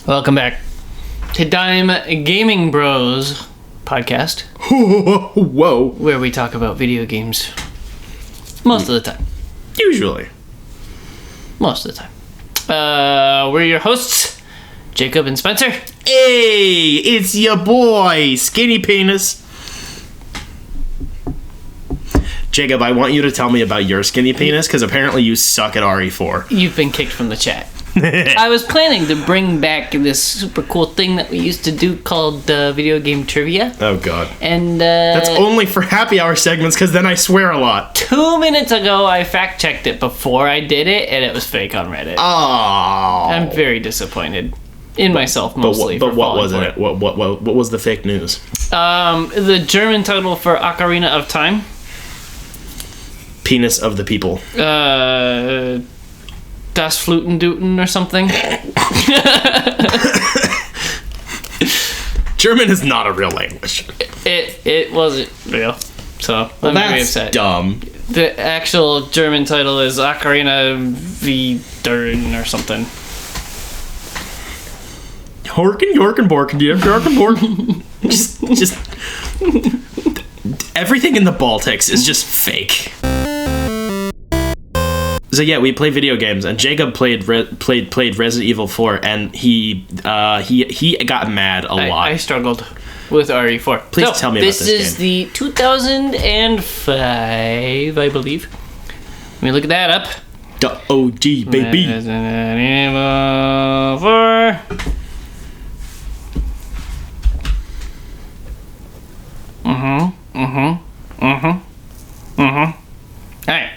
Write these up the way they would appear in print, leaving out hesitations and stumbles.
Welcome back to Gaming Bros podcast. Whoa. Where we talk about video games. Most of the time. Usually. Most of the time. We're your hosts, Jacob and Spencer. Hey, it's your boy, Skinny Penis. Jacob, I want you to tell me about your skinny penis, because apparently you suck at RE4. You've been kicked from the chat. I was planning to bring back this super cool thing that we used to do called video game trivia. Oh, God. And that's only for happy hour segments, because then I swear a lot. 2 minutes ago, I fact-checked it before I did it, and it was fake on Reddit. Oh. I'm very disappointed. In myself, mostly. But what was it? What was the fake news? The German title for Ocarina of Time. Penis of the people. Das Flutenduten or something. German is not a real language. It wasn't real, so I'm very upset. Dumb. The actual German title is Ocarina v Dern or something. Horken, Yorken, Borken, Yorken, Borken. just everything in the Baltics is just fake. So yeah, we play video games, and Jacob played Resident Evil 4, and he got mad a lot. I struggled with RE4. Please tell me about this game. This is the 2005, I believe. Let me look that up. The OG, baby. Resident Evil 4. Alright.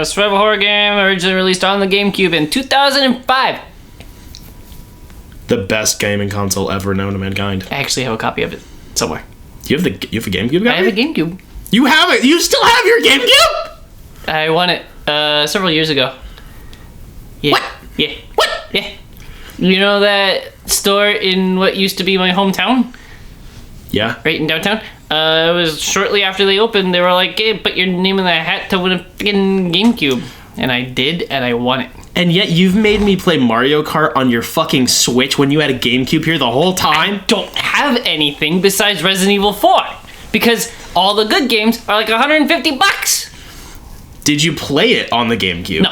Survival horror game originally released on the GameCube in 2005. The best gaming console ever known to mankind. I actually have a copy of it somewhere. You have a GameCube? I have a GameCube. You have it? You still have your GameCube? I won it several years ago. Yeah. What? Yeah. What? Yeah. You know that store in what used to be my hometown? Yeah. Right in downtown? It was shortly after they opened. They were like, hey, put your name in the hat to win a freaking GameCube. And I did, and I won it. And yet you've made me play Mario Kart on your fucking Switch when you had a GameCube here the whole time? I don't have anything besides Resident Evil 4. Because all the good games are like $150. Did you play it on the GameCube? No.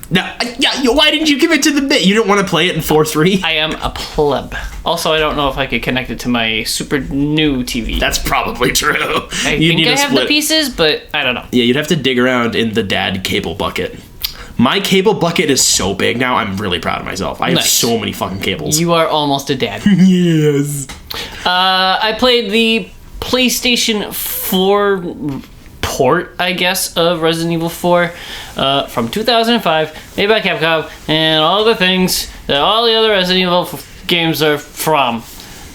No, yeah. Why didn't you give it to the bit? You don't want to play it in 4.3? I am a pleb. Also, I don't know if I could connect it to my super new TV. That's probably true. I think I have the pieces, but I don't know. Yeah, you'd have to dig around in the dad cable bucket. My cable bucket is so big now, I'm really proud of myself. I have so many fucking cables. You are almost a dad. Yes. I played the PlayStation 4 port, I guess, of Resident Evil 4 from 2005, made by Capcom, and all the things that all the other Resident Evil games are from.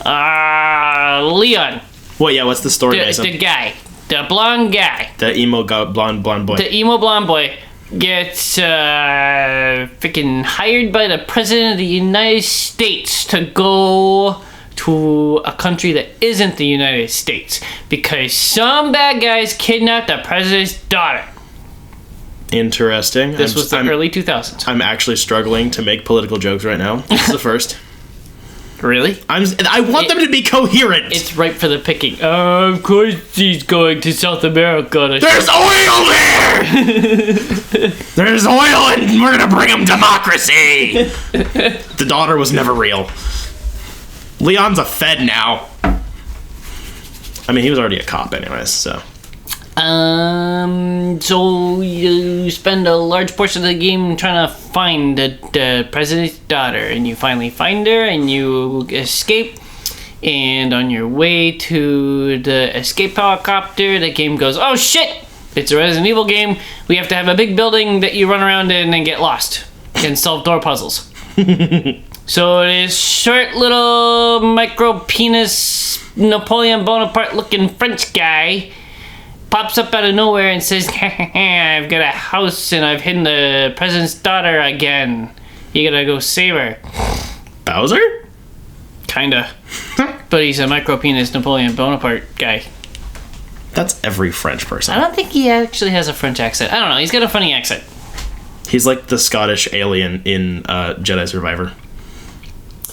Leon. Well, yeah, what's the story, Mason? The guy. The blonde guy. The emo blonde boy. The emo blonde boy gets freaking hired by the President of the United States to go to a country that isn't the United States because some bad guys kidnapped the president's daughter. Interesting. This was the early 2000s. I'm actually struggling to make political jokes right now. This is the first. Really? I want them to be coherent. It's ripe for the picking. Of course he's going to South America. There's oil there! There's oil and we're gonna bring him democracy! The daughter was never real. Leon's a Fed now. I mean, he was already a cop anyways, so. So you spend a large portion of the game trying to find the president's daughter, and you finally find her, and you escape. And on your way to the escape helicopter, the game goes, oh shit! It's a Resident Evil game. We have to have a big building that you run around in and get lost and solve door puzzles. So this short little micro penis Napoleon Bonaparte looking French guy pops up out of nowhere and says, I've got a house and I've hidden the president's daughter again. You gotta go save her. Bowser? Kinda. But he's a micro penis Napoleon Bonaparte guy. That's every French person. I don't think he actually has a French accent. I don't know. He's got a funny accent. He's like the Scottish alien in Jedi Survivor.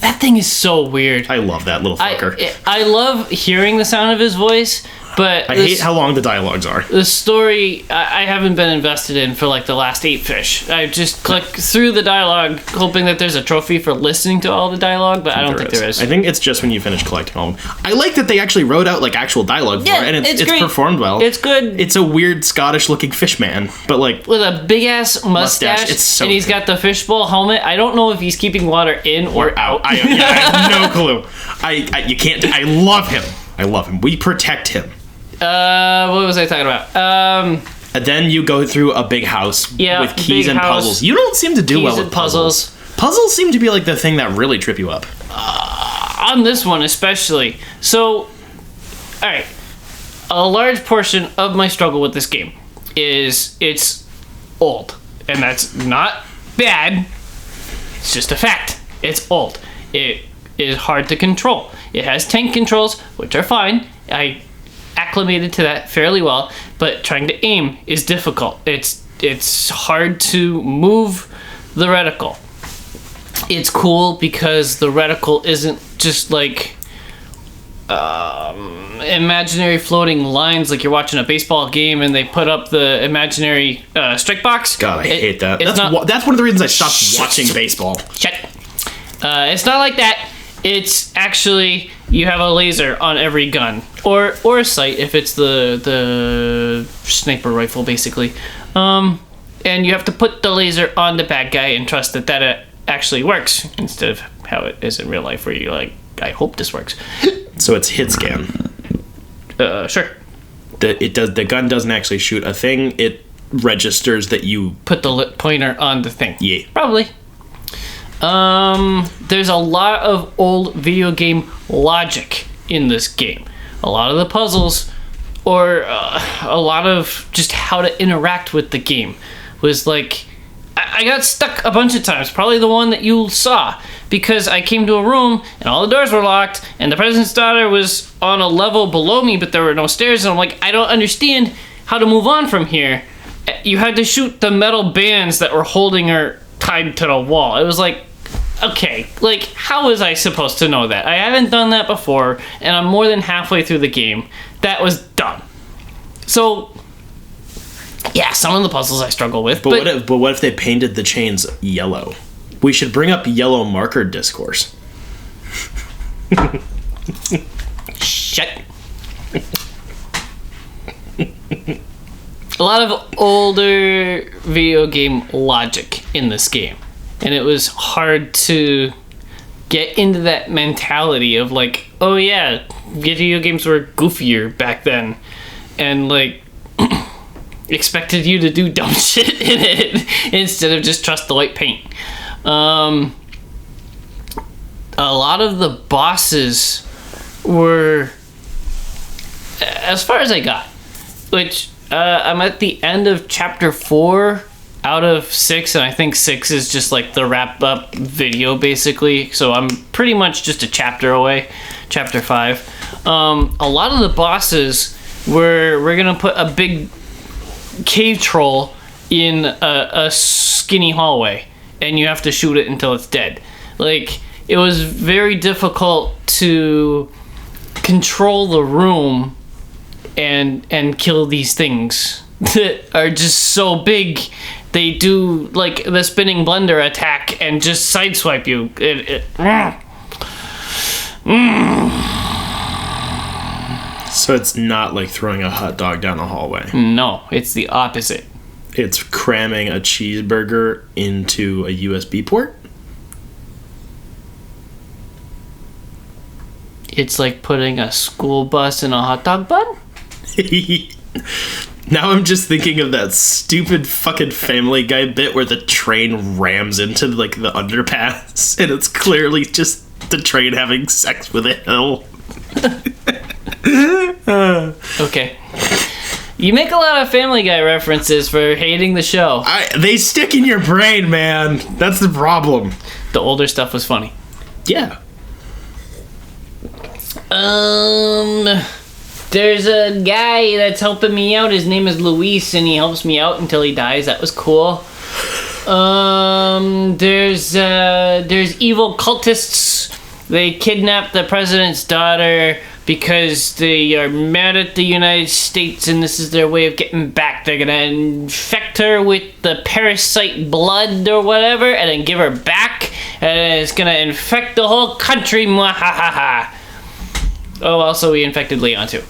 That thing is so weird. I love that little fucker. I love hearing the sound of his voice, but I hate how long the dialogues are. The story I haven't been invested in for like the last 8 fish. I just click through the dialogue hoping that there's a trophy for listening to all the dialogue, but I don't think there is. I think it's just when you finish collecting all of them. I like that they actually wrote out like actual dialogue for it, and it's performed well. It's good. It's a weird Scottish looking fish man, but like with a big ass mustache. It's so and he's got the fishbowl helmet. I don't know if he's keeping water in or out. I have no clue. You can't. I love him. I love him. We protect him. What was I talking about? And then you go through a big house with keys and puzzles. You don't seem to do well with puzzles. Puzzles seem to be like the thing that really trip you up. On this one especially. So, alright. A large portion of my struggle with this game is it's old. And that's not bad. It's just a fact. It's old. It is hard to control. It has tank controls, which are fine. I acclimated to that fairly well, but trying to aim is difficult. It's hard to move the reticle. It's cool because the reticle isn't just like imaginary floating lines like you're watching a baseball game and they put up the imaginary strike box. God, I hate that. That's one of the reasons I stopped watching baseball. Shit. It's not like that. It's actually you have a laser on every gun or a sight if it's the sniper rifle basically, and you have to put the laser on the bad guy and trust that it actually works instead of how it is in real life where you're like, I hope this works. So it's hit scan. Sure. The gun doesn't actually shoot a thing. It registers that you put the pointer on the thing. Yeah. Probably. There's a lot of old video game logic in this game. A lot of the puzzles, or a lot of just how to interact with the game was like, I got stuck a bunch of times, probably the one that you saw, because I came to a room and all the doors were locked and the president's daughter was on a level below me, but there were no stairs, and I'm like, I don't understand how to move on from here. You had to shoot the metal bands that were holding her tied to the wall. It was like, okay, like, how was I supposed to know that? I haven't done that before, and I'm more than halfway through the game. That was dumb. So, yeah, some of the puzzles I struggle with. But what if they painted the chains yellow? We should bring up yellow marker discourse. Shit. A lot of older video game logic in this game. And it was hard to get into that mentality of like, oh yeah, video games were goofier back then. And like, expected you to do dumb shit in it instead of just trust the white paint. A lot of the bosses were, as far as I got, which I'm at the end of chapter 4 out of 6, and I think 6 is just like the wrap up video basically, so I'm pretty much just a chapter away. Chapter 5. A lot of the bosses we're gonna put a big cave troll in a skinny hallway and you have to shoot it until it's dead. Like, it was very difficult to control the room and kill these things that are just so big. They do like the spinning blender attack and just sideswipe you. So it's not like throwing a hot dog down the hallway. No, it's the opposite. It's cramming a cheeseburger into a USB port? It's like putting a school bus in a hot dog bun? Now I'm just thinking of that stupid fucking Family Guy bit where the train rams into like the underpass and it's clearly just the train having sex with a hill. Okay. You make a lot of Family Guy references for hating the show. They stick in your brain, man. That's the problem. The older stuff was funny. Yeah. There's a guy that's helping me out. His name is Luis, and he helps me out until he dies. That was cool. There's evil cultists. They kidnap the president's daughter because they are mad at the United States, and this is their way of getting back. They're gonna infect her with the parasite blood or whatever, and then give her back, and it's gonna infect the whole country. Mwahaha. Oh, also we infected Leon too.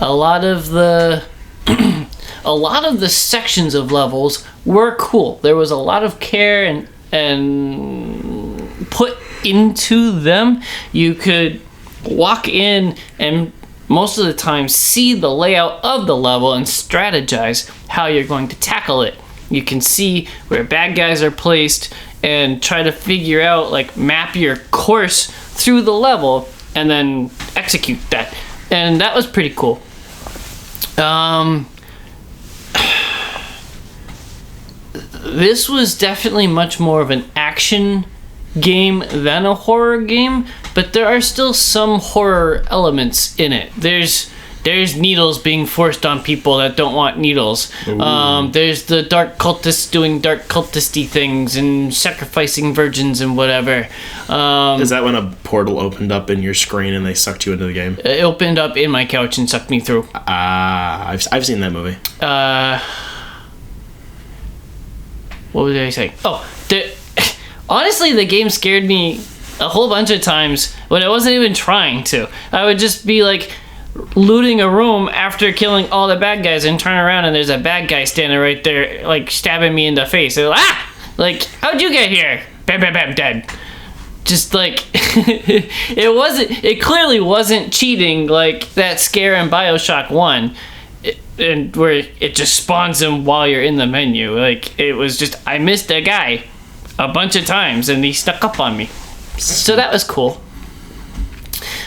A lot of the sections of levels were cool. There was a lot of care and put into them. You could walk in and most of the time see the layout of the level and strategize how you're going to tackle it. You can see where bad guys are placed and try to figure out, like, map your course through the level and then execute that. And that was pretty cool. This was definitely much more of an action game than a horror game, but there are still some horror elements in it. There's needles being forced on people that don't want needles. There's the dark cultists doing dark cultisty things and sacrificing virgins and whatever. Is that when a portal opened up in your screen and they sucked you into the game? It opened up in my couch and sucked me through. I've seen that movie. What was I saying? Honestly, the game scared me a whole bunch of times when I wasn't even trying to. I would just be like looting a room after killing all the bad guys and turn around and there's a bad guy standing right there, like, stabbing me in the face. Like, how'd you get here? Bam, bam, bam, dead. Just like, it clearly wasn't cheating like that scare in BioShock 1. And where it just spawns him while you're in the menu. Like, it was just, I missed a guy a bunch of times and he stuck up on me. So that was cool.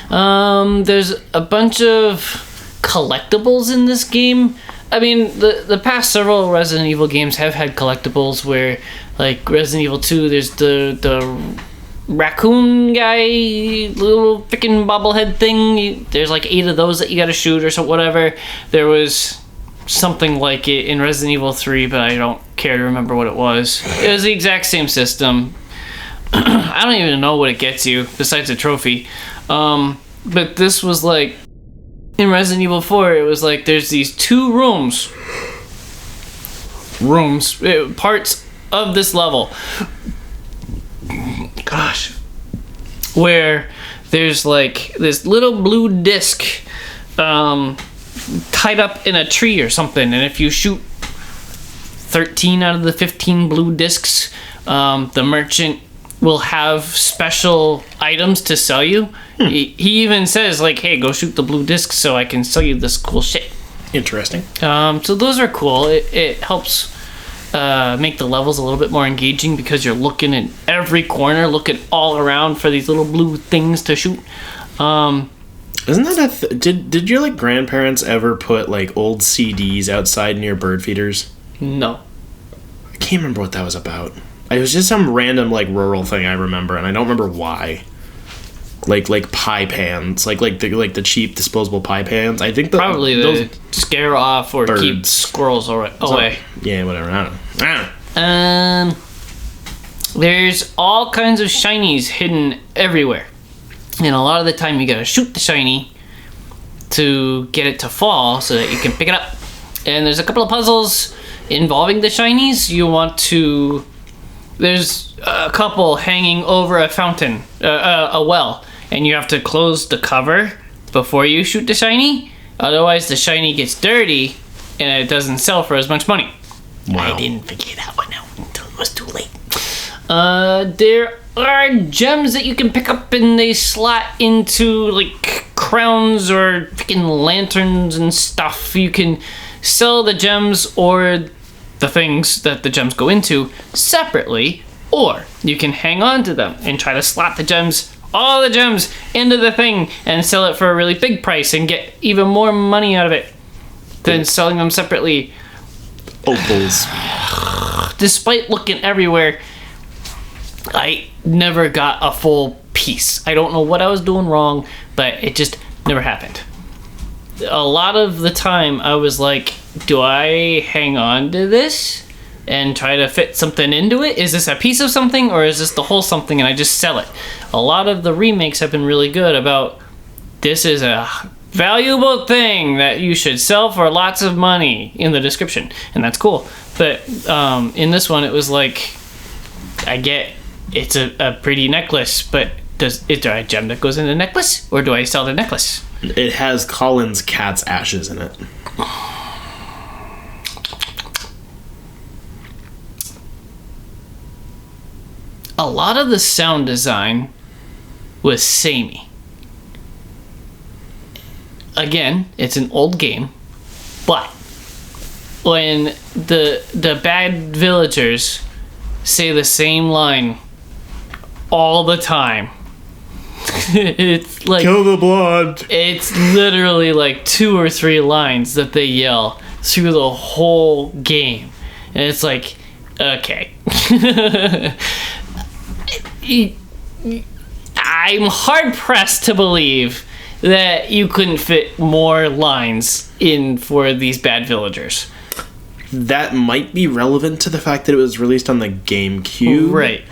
There's a bunch of collectibles in this game. I mean, the past several Resident Evil games have had collectibles where, like, Resident Evil 2, there's the raccoon guy, little freaking bobblehead thing. There's like 8 of those that you gotta shoot or so, whatever. There was something like it in Resident Evil 3, but I don't care to remember what it was. It was the exact same system. I don't even know what it gets you besides a trophy. But this was like, in Resident Evil 4, it was like there's these 2 parts of this level. Gosh. Where there's like this little blue disc tied up in a tree or something, and if you shoot 13 out of the 15 blue discs, the merchant will have special items to sell you. He even says, like, hey, go shoot the blue discs so I can sell you this cool shit. Interesting. So those are cool. It helps make the levels a little bit more engaging because you're looking in every corner, looking all around for these little blue things to shoot. Isn't that did your, like, grandparents ever put, like, old CDs outside near bird feeders? No. I can't remember what that was about. It was just some random, like, rural thing I remember, and I don't remember why. Like pie pans, like the cheap disposable pie pans. I think probably those scare off or birds. Keep squirrels away. Yeah, whatever. I don't know. There's all kinds of shinies hidden everywhere, and a lot of the time you gotta shoot the shiny to get it to fall so that you can pick it up. And there's a couple of puzzles involving the shinies. There's a couple hanging over a fountain, a well. And you have to close the cover before you shoot the shiny. Otherwise, the shiny gets dirty and it doesn't sell for as much money. Wow. I didn't figure that one out until it was too late. There are gems that you can pick up and they slot into, like, crowns or freaking lanterns and stuff. You can sell the gems or the things that the gems go into separately, or you can hang on to them and try to slot all the gems into the thing and sell it for a really big price and get even more money out of it than selling them separately. Opals. Despite looking everywhere, I never got a full piece. I don't know what I was doing wrong, but it just never happened. A lot of the time I was like, do I hang on to this and try to fit something into it? Is this a piece of something, or is this the whole something and I just sell it? A lot of the remakes have been really good about, this is a valuable thing that you should sell for lots of money in the description, and that's cool. But in this one, it was like, I get it's a pretty necklace, but is there a gem that goes in the necklace, or do I sell the necklace? It has Colin's cat's ashes in it. A lot of the sound design was samey. Again, it's an old game, but when the bad villagers say the same line all the time, it's like, kill the blood. It's literally like 2 or 3 lines that they yell through the whole game, and it's like, okay. I'm hard pressed to believe that you couldn't fit more lines in for these bad villagers. That might be relevant to the fact that it was released on the GameCube. Right.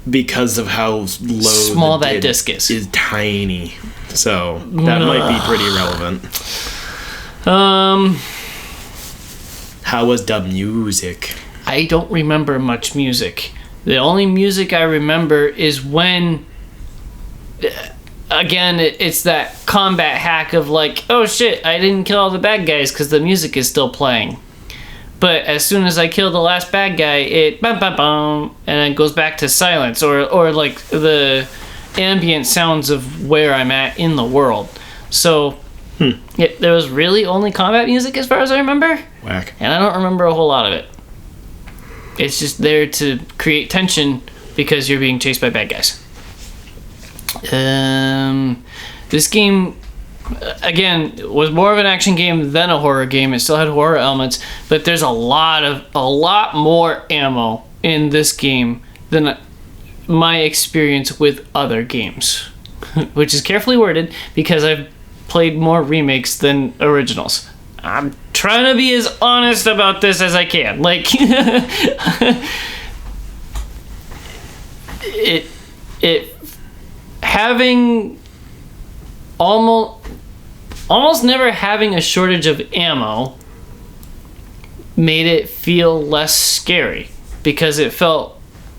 Because of how small that disc is. Is tiny. So that might be pretty relevant. How was the music? I don't remember much music. The only music I remember is when, again, it's that combat hack of like, oh shit, I didn't kill all the bad guys because the music is still playing. But as soon as I kill the last bad guy, it bum bum bum, and it goes back to silence, or like the ambient sounds of where I'm at in the world. So there was really only combat music as far as I remember. Whack. And I don't remember a whole lot of it. It's just there to create tension because you're being chased by bad guys. This game, again, was more of an action game than a horror game. It still had horror elements, but there's a lot more ammo in this game than my experience with other games, which is carefully worded because I've played more remakes than originals. I'm trying to be as honest about this as I can. Like, it having almost never having a shortage of ammo made it feel less scary because it felt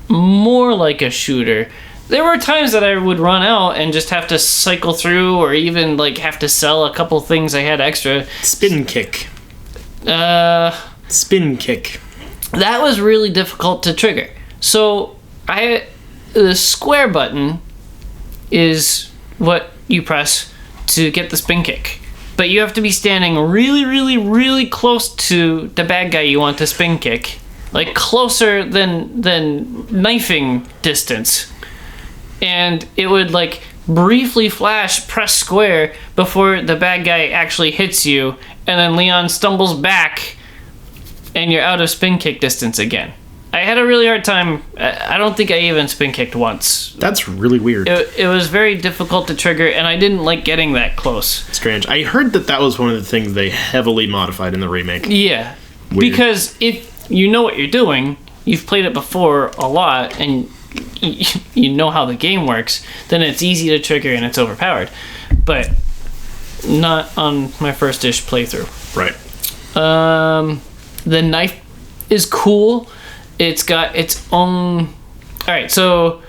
more like a shooter. There were times that I would run out and just have to cycle through, or even like have to sell a couple things I had extra. Spin kick. Spin kick. That was really difficult to trigger. So the square button is what you press to get the spin kick. But you have to be standing really, really, really close to the bad guy you want to spin kick. Like closer than knifing distance. And it would like briefly flash press square before the bad guy actually hits you, and then Leon stumbles back and you're out of spin kick distance again. I had a really hard time. I don't think I even spin kicked once. That's really weird. It was very difficult to trigger, and I didn't like getting that close. Strange. I heard that was one of the things they heavily modified in the remake. Yeah. Weird. Because if you know what you're doing, you've played it before a lot, and you know how the game works, then it's easy to trigger and it's overpowered. But not on my first-ish playthrough. Right. The knife is cool. It's got its own... Alright, so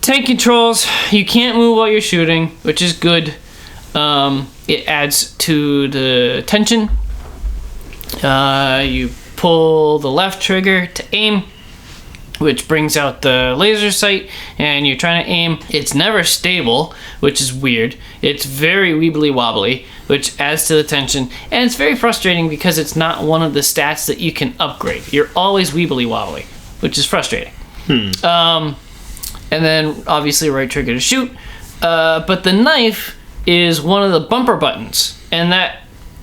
tank controls. You can't move while you're shooting, which is good. It adds to the tension. You pull the left trigger to aim, which brings out the laser sight, and you're trying to aim. It's never stable, which is weird. It's very weebly wobbly, which adds to the tension, and it's very frustrating because it's not one of the stats that you can upgrade. You're always weebly wobbly, which is frustrating. And then obviously right trigger to shoot, but the knife is one of the bumper buttons, and that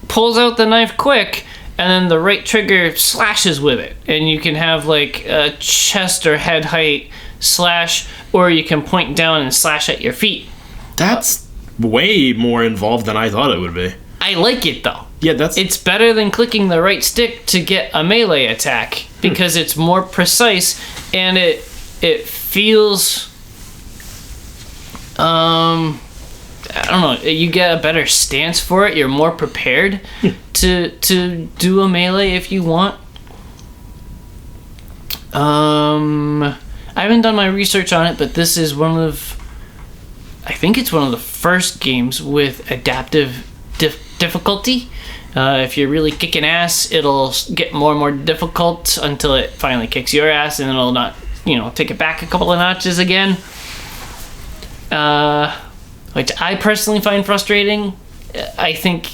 pulls out the knife quick, and then the right trigger slashes with it, and you can have like a chest or head height slash, or you can point down and slash at your feet. That's way more involved than I thought it would be. I like it though. Yeah, that's... It's better than clicking the right stick to get a melee attack because it's more precise and it feels... I don't know. You get a better stance for it. You're more prepared to do a melee if you want. I haven't done my research on it, but this is I think it's one of the first games with adaptive difficulty. If you're really kicking ass, it'll get more and more difficult until it finally kicks your ass, and it'll not, take it back a couple of notches again. Which I personally find frustrating. I think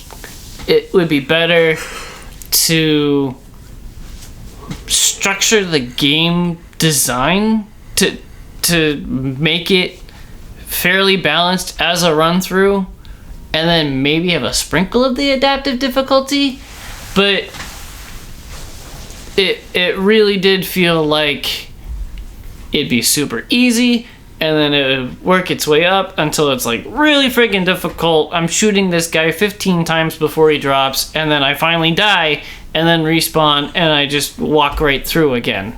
it would be better to structure the game design to make it fairly balanced as a run through, and then maybe have a sprinkle of the adaptive difficulty. But it really did feel like it'd be super easy, and then it would work its way up until it's like really freaking difficult. I'm shooting this guy 15 times before he drops, and then I finally die, and then respawn, and I just walk right through again.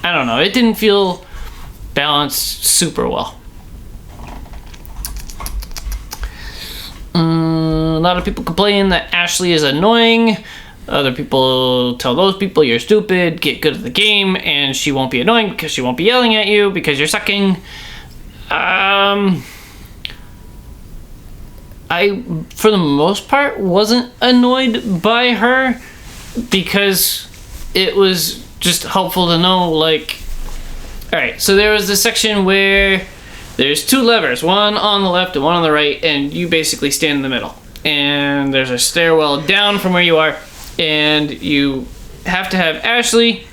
I don't know. It didn't feel balanced super well. A lot of people complain that Ashley is annoying. Other people tell those people you're stupid, get good at the game, and she won't be annoying because she won't be yelling at you because you're sucking. I, for the most part, wasn't annoyed by her because it was just helpful to know, like... Alright, so there was this section where there's two levers, one on the left and one on the right, and you basically stand in the middle. And there's a stairwell down from where you are, and you have to have Ashley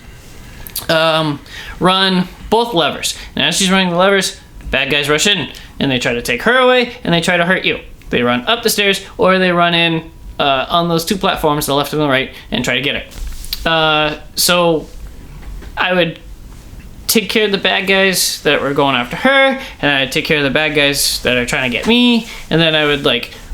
run both levers. And as she's running the levers, bad guys rush in, and they try to take her away, and they try to hurt you. They run up the stairs, or they run in on those two platforms, the left and the right, and try to get her. So I would take care of the bad guys that were going after her, and I'd take care of the bad guys that are trying to get me, and then I would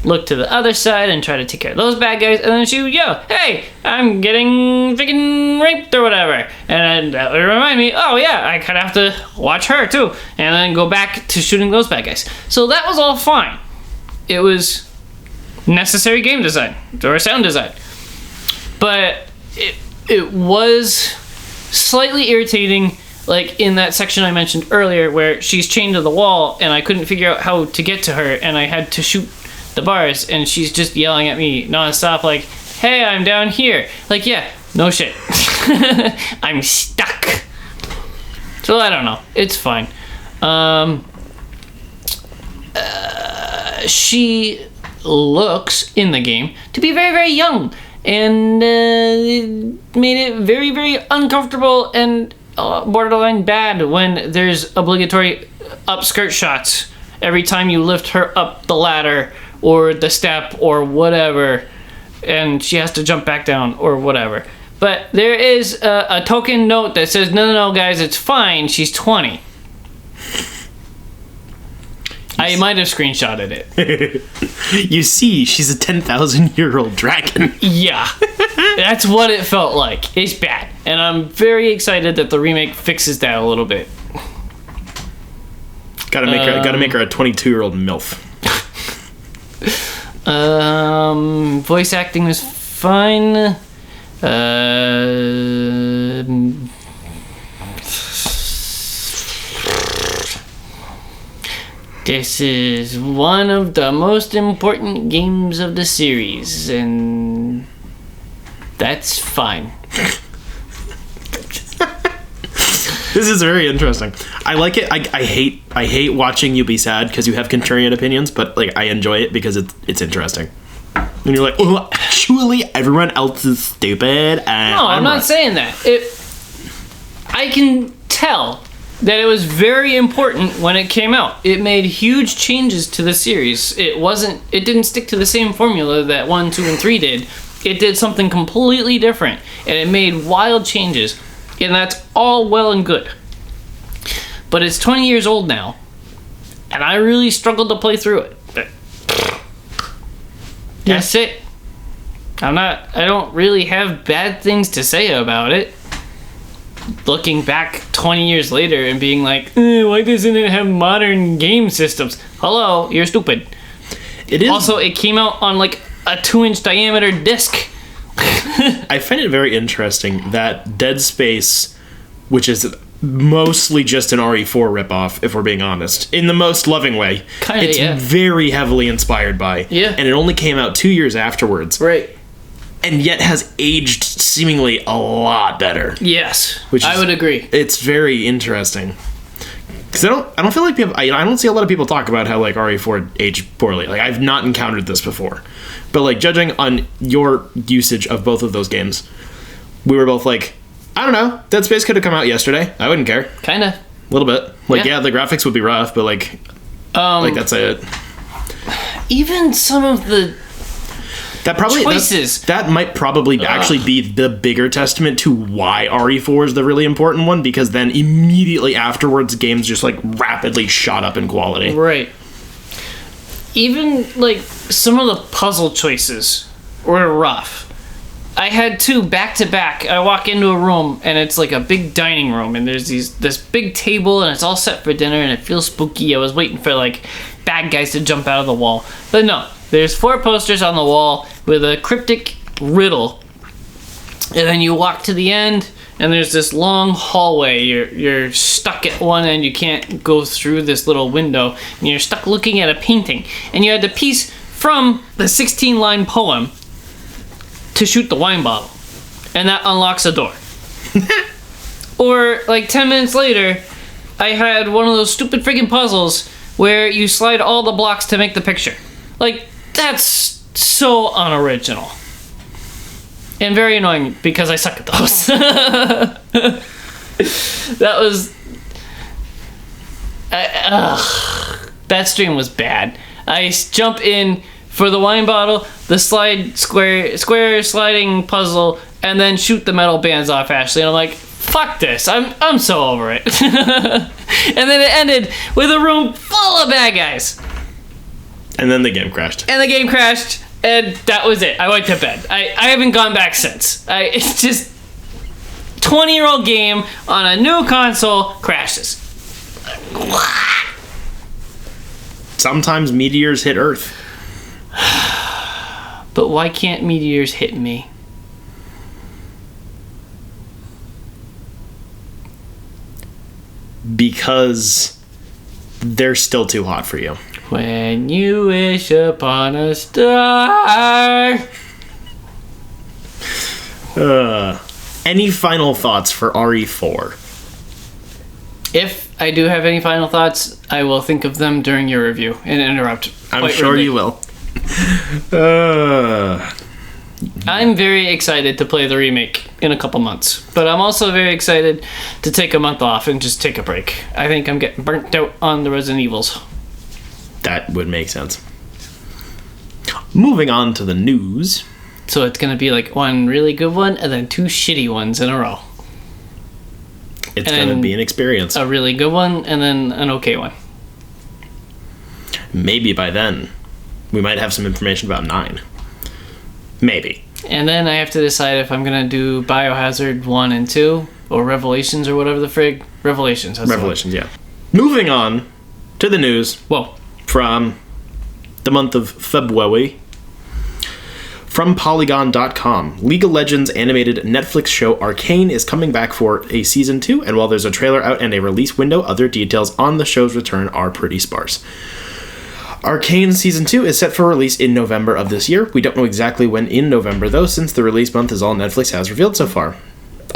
look to the other side and try to take care of those bad guys, and then she would yell, "Hey, I'm getting freaking raped," or whatever. And that would remind me, oh yeah, I kind of have to watch her too, and then go back to shooting those bad guys. So that was all fine. It was necessary game design, or sound design. But it was slightly irritating, like in that section I mentioned earlier where she's chained to the wall and I couldn't figure out how to get to her, and I had to shoot the bars, and she's just yelling at me nonstop like, "Hey, I'm down here." Like, yeah, no shit. I'm stuck. So I don't know. It's fine. She looks in the game to be very, very young, and it made it very, very uncomfortable and borderline bad when there's obligatory upskirt shots every time you lift her up the ladder or the step or whatever, and she has to jump back down or whatever. But there is a token note that says, no, guys, it's fine, she's 20. I might have screenshotted it. You see, she's a 10,000-year-old dragon. Yeah, that's what it felt like. It's bad, and I'm very excited that the remake fixes that a little bit. Gotta make her a 22-year-old MILF. Voice acting was fine. This is one of the most important games of the series, and that's fine. This is very interesting. I like it. I hate watching you be sad because you have contrarian opinions, but I enjoy it because it's interesting. And you're like, oh, actually, everyone else is stupid. And no, I'm not saying that. I can tell that it was very important when it came out. It made huge changes to the series. It didn't stick to the same formula that 1, 2, and 3 did. It did something completely different, and it made wild changes, and that's all well and good. But it's 20 years old now, and I really struggled to play through it. That's it. I don't really have bad things to say about it. Looking back 20 years later and being like, why doesn't it have modern game systems? Hello, you're stupid. It is. Also, it came out on like a 2-inch diameter disc. I find it very interesting that Dead Space, which is mostly just an RE4 ripoff, if we're being honest, in the most loving way. Kinda, it's yeah. very heavily inspired by. Yeah. And it only came out 2 years afterwards. Right. And yet has aged seemingly a lot better. Yes, Which I would agree. It's very interesting. Because I don't feel like people... I don't see a lot of people talk about how, like, RE4 aged poorly. Like, I've not encountered this before. But, like, judging on your usage of both of those games, we were both like, I don't know, Dead Space could have come out yesterday. I wouldn't care. Kinda. A little bit. Like, Yeah. yeah, the graphics would be rough, but, like that's it. Even some of the That probably choices. that might probably actually be the bigger testament to why RE4 is the really important one, because then immediately afterwards games just like rapidly shot up in quality. Right. Even like some of the puzzle choices were rough. I had two back to back. I walk into a room and it's like a big dining room and there's this big table and it's all set for dinner and it feels spooky. I was waiting for like bad guys to jump out of the wall. But no, there's 4 posters on the wall with a cryptic riddle. And then you walk to the end and there's this long hallway. You're stuck at one end. You can't go through this little window. And you're stuck looking at a painting. And you had to piece from the 16-line poem to shoot the wine bottle. And that unlocks a door. Or like 10 minutes later, I had one of those stupid friggin' puzzles where you slide all the blocks to make the picture. Like, that's so unoriginal. And very annoying because I suck at those. That was... that stream was bad. I jump in for the wine bottle, the square sliding puzzle, and then shoot the metal bands off Ashley. And I'm like, fuck this. I'm so over it. And then it ended with a room full of bad guys. And then the game crashed. And the game crashed, and that was it. I went to bed. I haven't gone back since. It's just 20-year-old game on a new console crashes. Sometimes meteors hit Earth. But why can't meteors hit me? Because they're still too hot for you. When you wish upon a star. Any final thoughts for RE4? If I do have any final thoughts, I will think of them during your review and interrupt. I'm sure you will. I'm very excited to play the remake in a couple months, but I'm also very excited to take a month off and just take a break. I think I'm getting burnt out on the Resident Evils. That would make sense. Moving on to the news. So it's going to be like one really good one and then 2 shitty ones in a row. It's going to be an experience. A really good one and then an okay one. Maybe by then, we might have some information about 9. Maybe. And then I have to decide if I'm going to do Biohazard 1 and 2 or Revelations or whatever the frig. Revelations. Revelations, yeah. Moving on to the news. Whoa. From the month of February. From Polygon.com, League of Legends animated Netflix show Arcane is coming back for a season 2, and while there's a trailer out and a release window, other details on the show's return are pretty sparse. Arcane Season 2 is set for release in November of this year. We don't know exactly when in November, though, since the release month is all Netflix has revealed so far.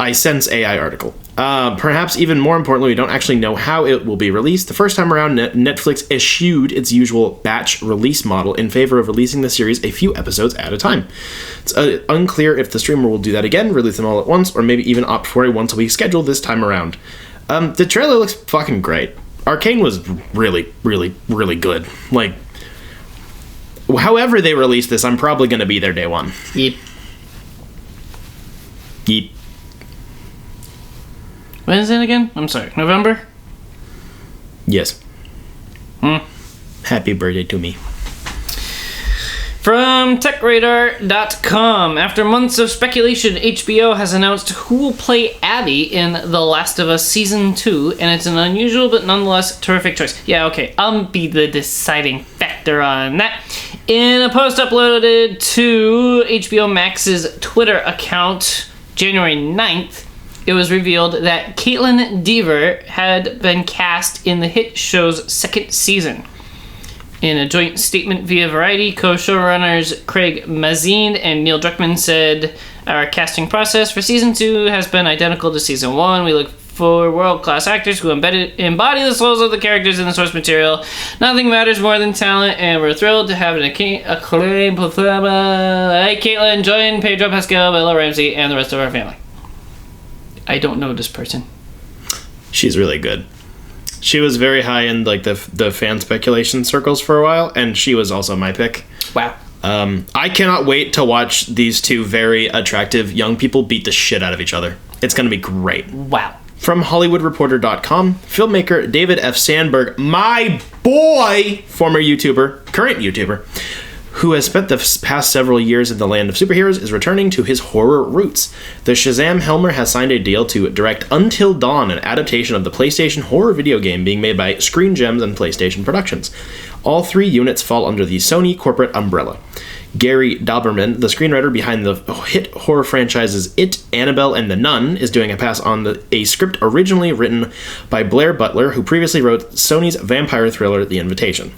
I sense AI article. Perhaps even more importantly, we don't actually know how it will be released. The first time around, Netflix eschewed its usual batch release model in favor of releasing the series a few episodes at a time. It's unclear if the streamer will do that again, release them all at once, or maybe even opt for a once-a-week schedule this time around. The trailer looks fucking great. Arcane was really, really, really good. Like, however they release this, I'm probably going to be there day one. Yep. Yeep. When is it again? I'm sorry. November? Yes. Happy birthday to me. From TechRadar.com, after months of speculation, HBO has announced who will play Abby in The Last of Us Season 2, and it's an unusual but nonetheless terrific choice. Yeah, okay, I'll be the deciding factor on that. In a post uploaded to HBO Max's Twitter account January 9th, it was revealed that Caitlin Dever had been cast in the hit show's second season. In a joint statement via Variety, co-showrunners Craig Mazin and Neil Druckmann said, "Our casting process for Season 2 has been identical to Season 1. We look for world-class actors who embody the souls of the characters in the source material. Nothing matters more than talent, and we're thrilled to have an acclaimed performer like Caitlin join Pedro Pascal, Bella Ramsey, and the rest of our family." I don't know this person. She's really good. She was very high in like the fan speculation circles for a while, and she was also my pick. Wow. I cannot wait to watch these two very attractive young people beat the shit out of each other. It's going to be great. Wow. From HollywoodReporter.com, filmmaker David F. Sandberg, my boy, former YouTuber, current YouTuber, who has spent the past several years in the land of superheroes, is returning to his horror roots. The Shazam Helmer has signed a deal to direct Until Dawn, an adaptation of the PlayStation horror video game being made by Screen Gems and PlayStation Productions. All three units fall under the Sony corporate umbrella. Gary Dauberman, the screenwriter behind the hit horror franchises It, Annabelle, and The Nun, is doing a pass on a script originally written by Blair Butler, who previously wrote Sony's vampire thriller The Invitation.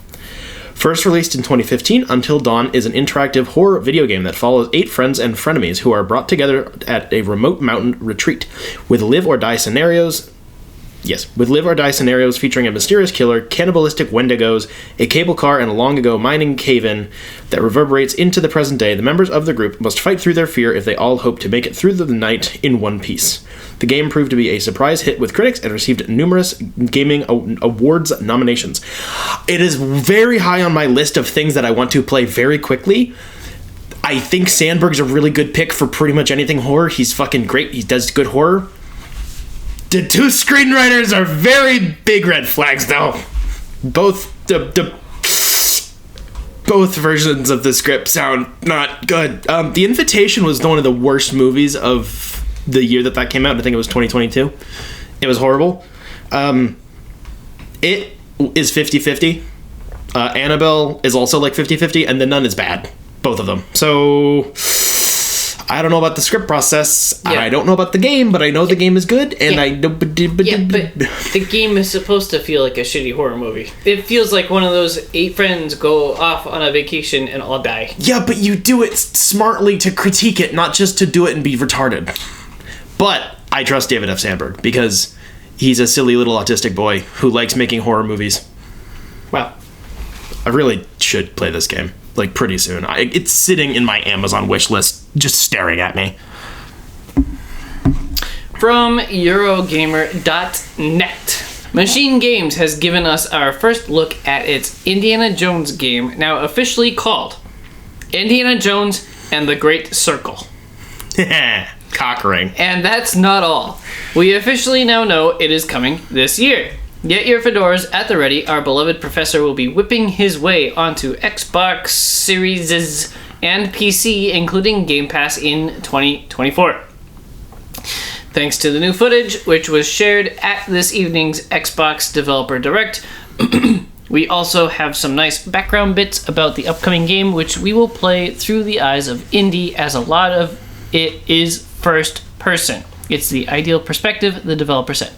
First released in 2015, Until Dawn is an interactive horror video game that follows 8 friends and frenemies who are brought together at a remote mountain retreat with live or die scenarios featuring a mysterious killer, cannibalistic wendigos, a cable car, and a long-ago mining cave-in that reverberates into the present day. The members of the group must fight through their fear if they all hope to make it through the night in one piece. The game proved to be a surprise hit with critics and received numerous gaming awards nominations. It is very high on my list of things that I want to play very quickly. I think Sandberg's a really good pick for pretty much anything horror. He's fucking great. He does good horror. The two screenwriters are very big red flags, though. Both versions of the script sound not good. The Invitation was one of the worst movies of the year that came out. I think it was 2022. It was horrible. It is 50-50. Annabelle is also like 50-50, and The Nun is bad. Both of them. So I don't know about the script process. Yeah. I don't know about the game, but I know the game is good, and I know. But the game is supposed to feel like a shitty horror movie. It feels like one of those 8 friends go off on a vacation and all die. Yeah, but you do it smartly to critique it, not just to do it and be retarded. But I trust David F. Sandberg because he's a silly little autistic boy who likes making horror movies. Wow. I really should play this game. Like, pretty soon. It's sitting in my Amazon wish list, just staring at me. From Eurogamer.net. Machine Games has given us our first look at its Indiana Jones game, now officially called Indiana Jones and the Great Circle. Cock ring. And that's not all. We officially now know it is coming this year. Get your fedoras at the ready. Our beloved professor will be whipping his way onto Xbox Series and PC, including Game Pass in 2024. Thanks to the new footage, which was shared at this evening's Xbox Developer Direct, we also have some nice background bits about the upcoming game, which we will play through the eyes of Indy, as a lot of it is first person. It's the ideal perspective, the developer said.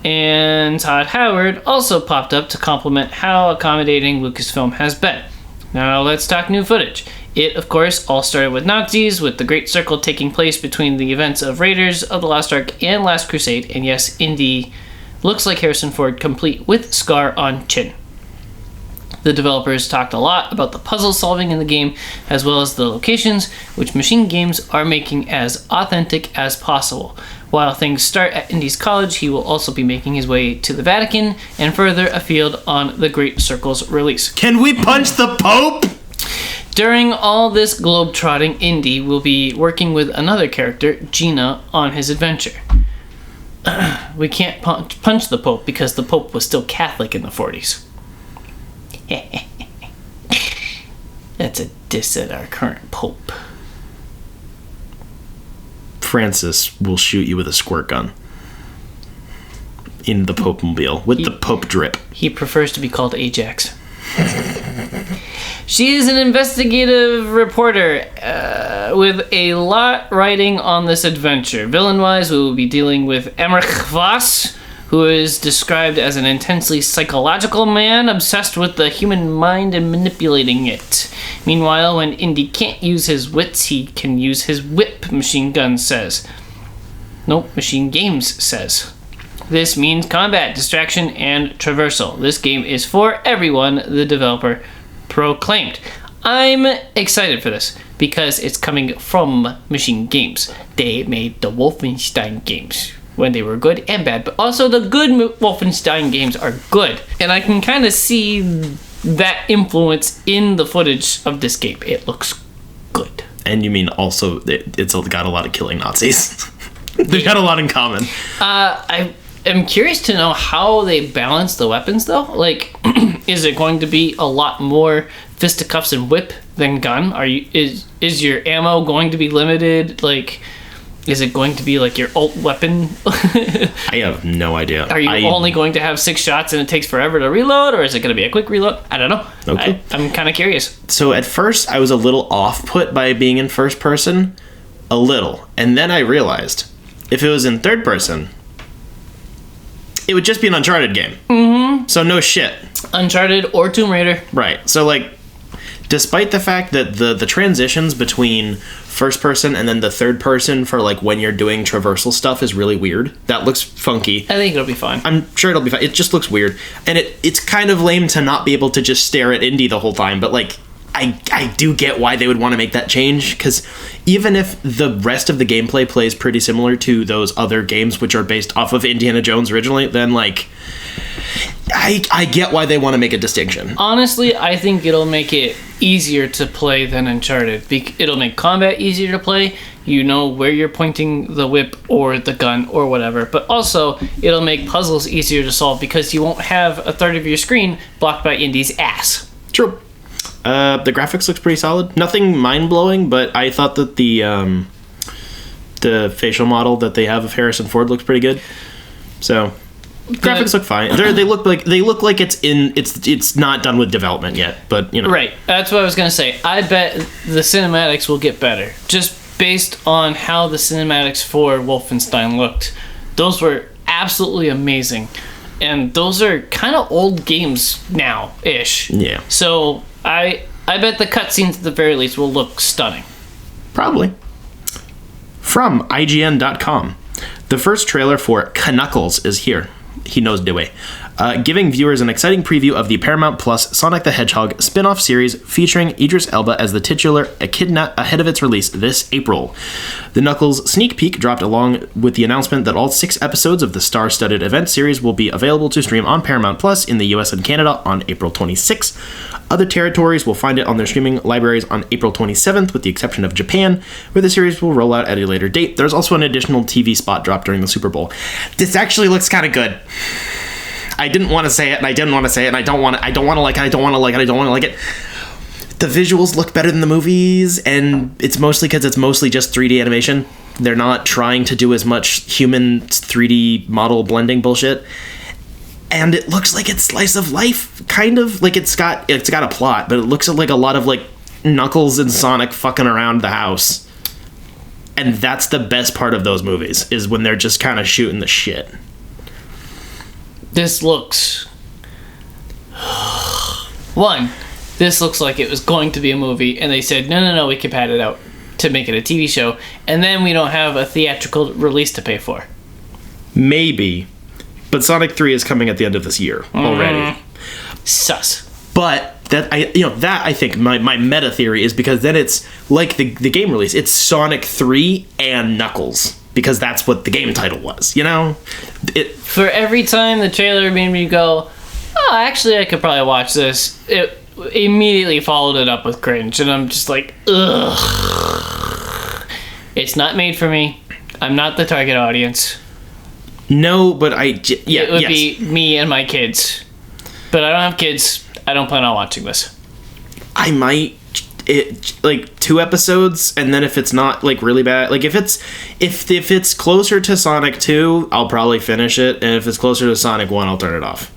And Todd Howard also popped up to compliment how accommodating Lucasfilm has been. Now let's talk new footage. It, of course, all started with Nazis, with the Great Circle taking place between the events of Raiders of the Lost Ark and Last Crusade, and yes, Indy looks like Harrison Ford, complete with scar on chin. The developers talked a lot about the puzzle solving in the game, as well as the locations, which Machine Games are making as authentic as possible. While things start at Indy's college, he will also be making his way to the Vatican and further afield on the Great Circle's release. Can we punch the Pope? During all this globe-trotting, Indy will be working with another character, Gina, on his adventure. We can't punch the Pope because the Pope was still Catholic in the 40s. That's a diss at our current Pope. Francis will shoot you with a squirt gun. In the Pope mobile. With the Pope drip. He prefers to be called Ajax. She is an investigative reporter with a lot writing on this adventure. Villain-wise, we will be dealing with Emmerich Voss, who is described as an intensely psychological man obsessed with the human mind and manipulating it. Meanwhile, when Indy can't use his wits, he can use his whip, Machine Gun says. Nope, Machine Games says. This means combat, distraction, and traversal. This game is for everyone, the developer proclaimed. I'm excited for this because it's coming from Machine Games. They made the Wolfenstein games when they were good and bad, but also the good Wolfenstein games are good. And I can kind of see that influence in the footage of this game. It looks good. And you mean also it's got a lot of killing Nazis. They've got a lot in common. I'm curious to know how they balance the weapons, though. Like, is it going to be a lot more fisticuffs and whip than gun? Is your ammo going to be limited? Like, is it going to be like your ult weapon? I have no idea. Are you only going to have 6 shots and it takes forever to reload, or is it going to be a quick reload? I don't know. Okay. I'm kind of curious. So at first, I was a little off-put by being in first person. A little. And then I realized, if it was in third person, it would just be an Uncharted game. Mm-hmm. So no shit. Uncharted or Tomb Raider. Right. So, like, despite the fact that the transitions between first person and then the third person for, like, when you're doing traversal stuff is really weird. That looks funky. I think it'll be fine. I'm sure it'll be fine. It just looks weird. And it's kind of lame to not be able to just stare at Indy the whole time, but, like, I do get why they would want to make that change, because even if the rest of the gameplay plays pretty similar to those other games which are based off of Indiana Jones originally, then, like, I get why they want to make a distinction. Honestly, I think it'll make it easier to play than Uncharted. It'll make combat easier to play. You know where you're pointing the whip or the gun or whatever. But also, it'll make puzzles easier to solve because you won't have a third of your screen blocked by Indy's ass. True. The graphics looks pretty solid. Nothing mind-blowing, but I thought that the facial model that they have of Harrison Ford looks pretty good. So graphics look fine. They look like it's not done with development yet, but you know. Right. That's what I was gonna say. I bet the cinematics will get better, just based on how the cinematics for Wolfenstein looked. Those were absolutely amazing, and those are kind of old games now-ish. Yeah. So I bet the cutscenes at the very least will look stunning. Probably. From IGN.com, the first trailer for Knuckles is here. He knows the way. Giving viewers an exciting preview of the Paramount Plus Sonic the Hedgehog spin-off series featuring Idris Elba as the titular Echidna ahead of its release this April. The Knuckles sneak peek dropped along with the announcement that all 6 episodes of the star-studded event series will be available to stream on Paramount Plus in the US and Canada on April 26th. Other territories will find it on their streaming libraries on April 27th, with the exception of Japan, where the series will roll out at a later date. There's also an additional TV spot dropped during the Super Bowl. This actually looks kind of good. I didn't want to say it, and I didn't want to say it, and I don't want to like it, I don't want to like it, I don't want to like it. The visuals look better than the movies, and it's mostly because it's mostly just 3D animation. They're not trying to do as much human 3D model blending bullshit. And it looks like it's slice of life, kind of. Like, it's got a plot, but it looks like a lot of, like, Knuckles and Sonic fucking around the house. And that's the best part of those movies, is when they're just kind of shooting the shit. This looks... One, this looks like it was going to be a movie, and they said, no, we can pad it out to make it a TV show, and then we don't have a theatrical release to pay for. Maybe. But Sonic 3 is coming at the end of this year already. Sus. But I think my meta theory is because then it's like the game release. It's Sonic 3 and Knuckles, because that's what the game title was, you know? For every time the trailer made me go, oh, actually I could probably watch this, it immediately followed it up with cringe, and I'm just like, ugh. It's not made for me. I'm not the target audience. No, but it would be me and my kids. But I don't have kids. I don't plan on watching this. I might it like 2 episodes, and then if it's not like really bad, like if it's closer to Sonic 2, I'll probably finish it, and if it's closer to Sonic 1, I'll turn it off.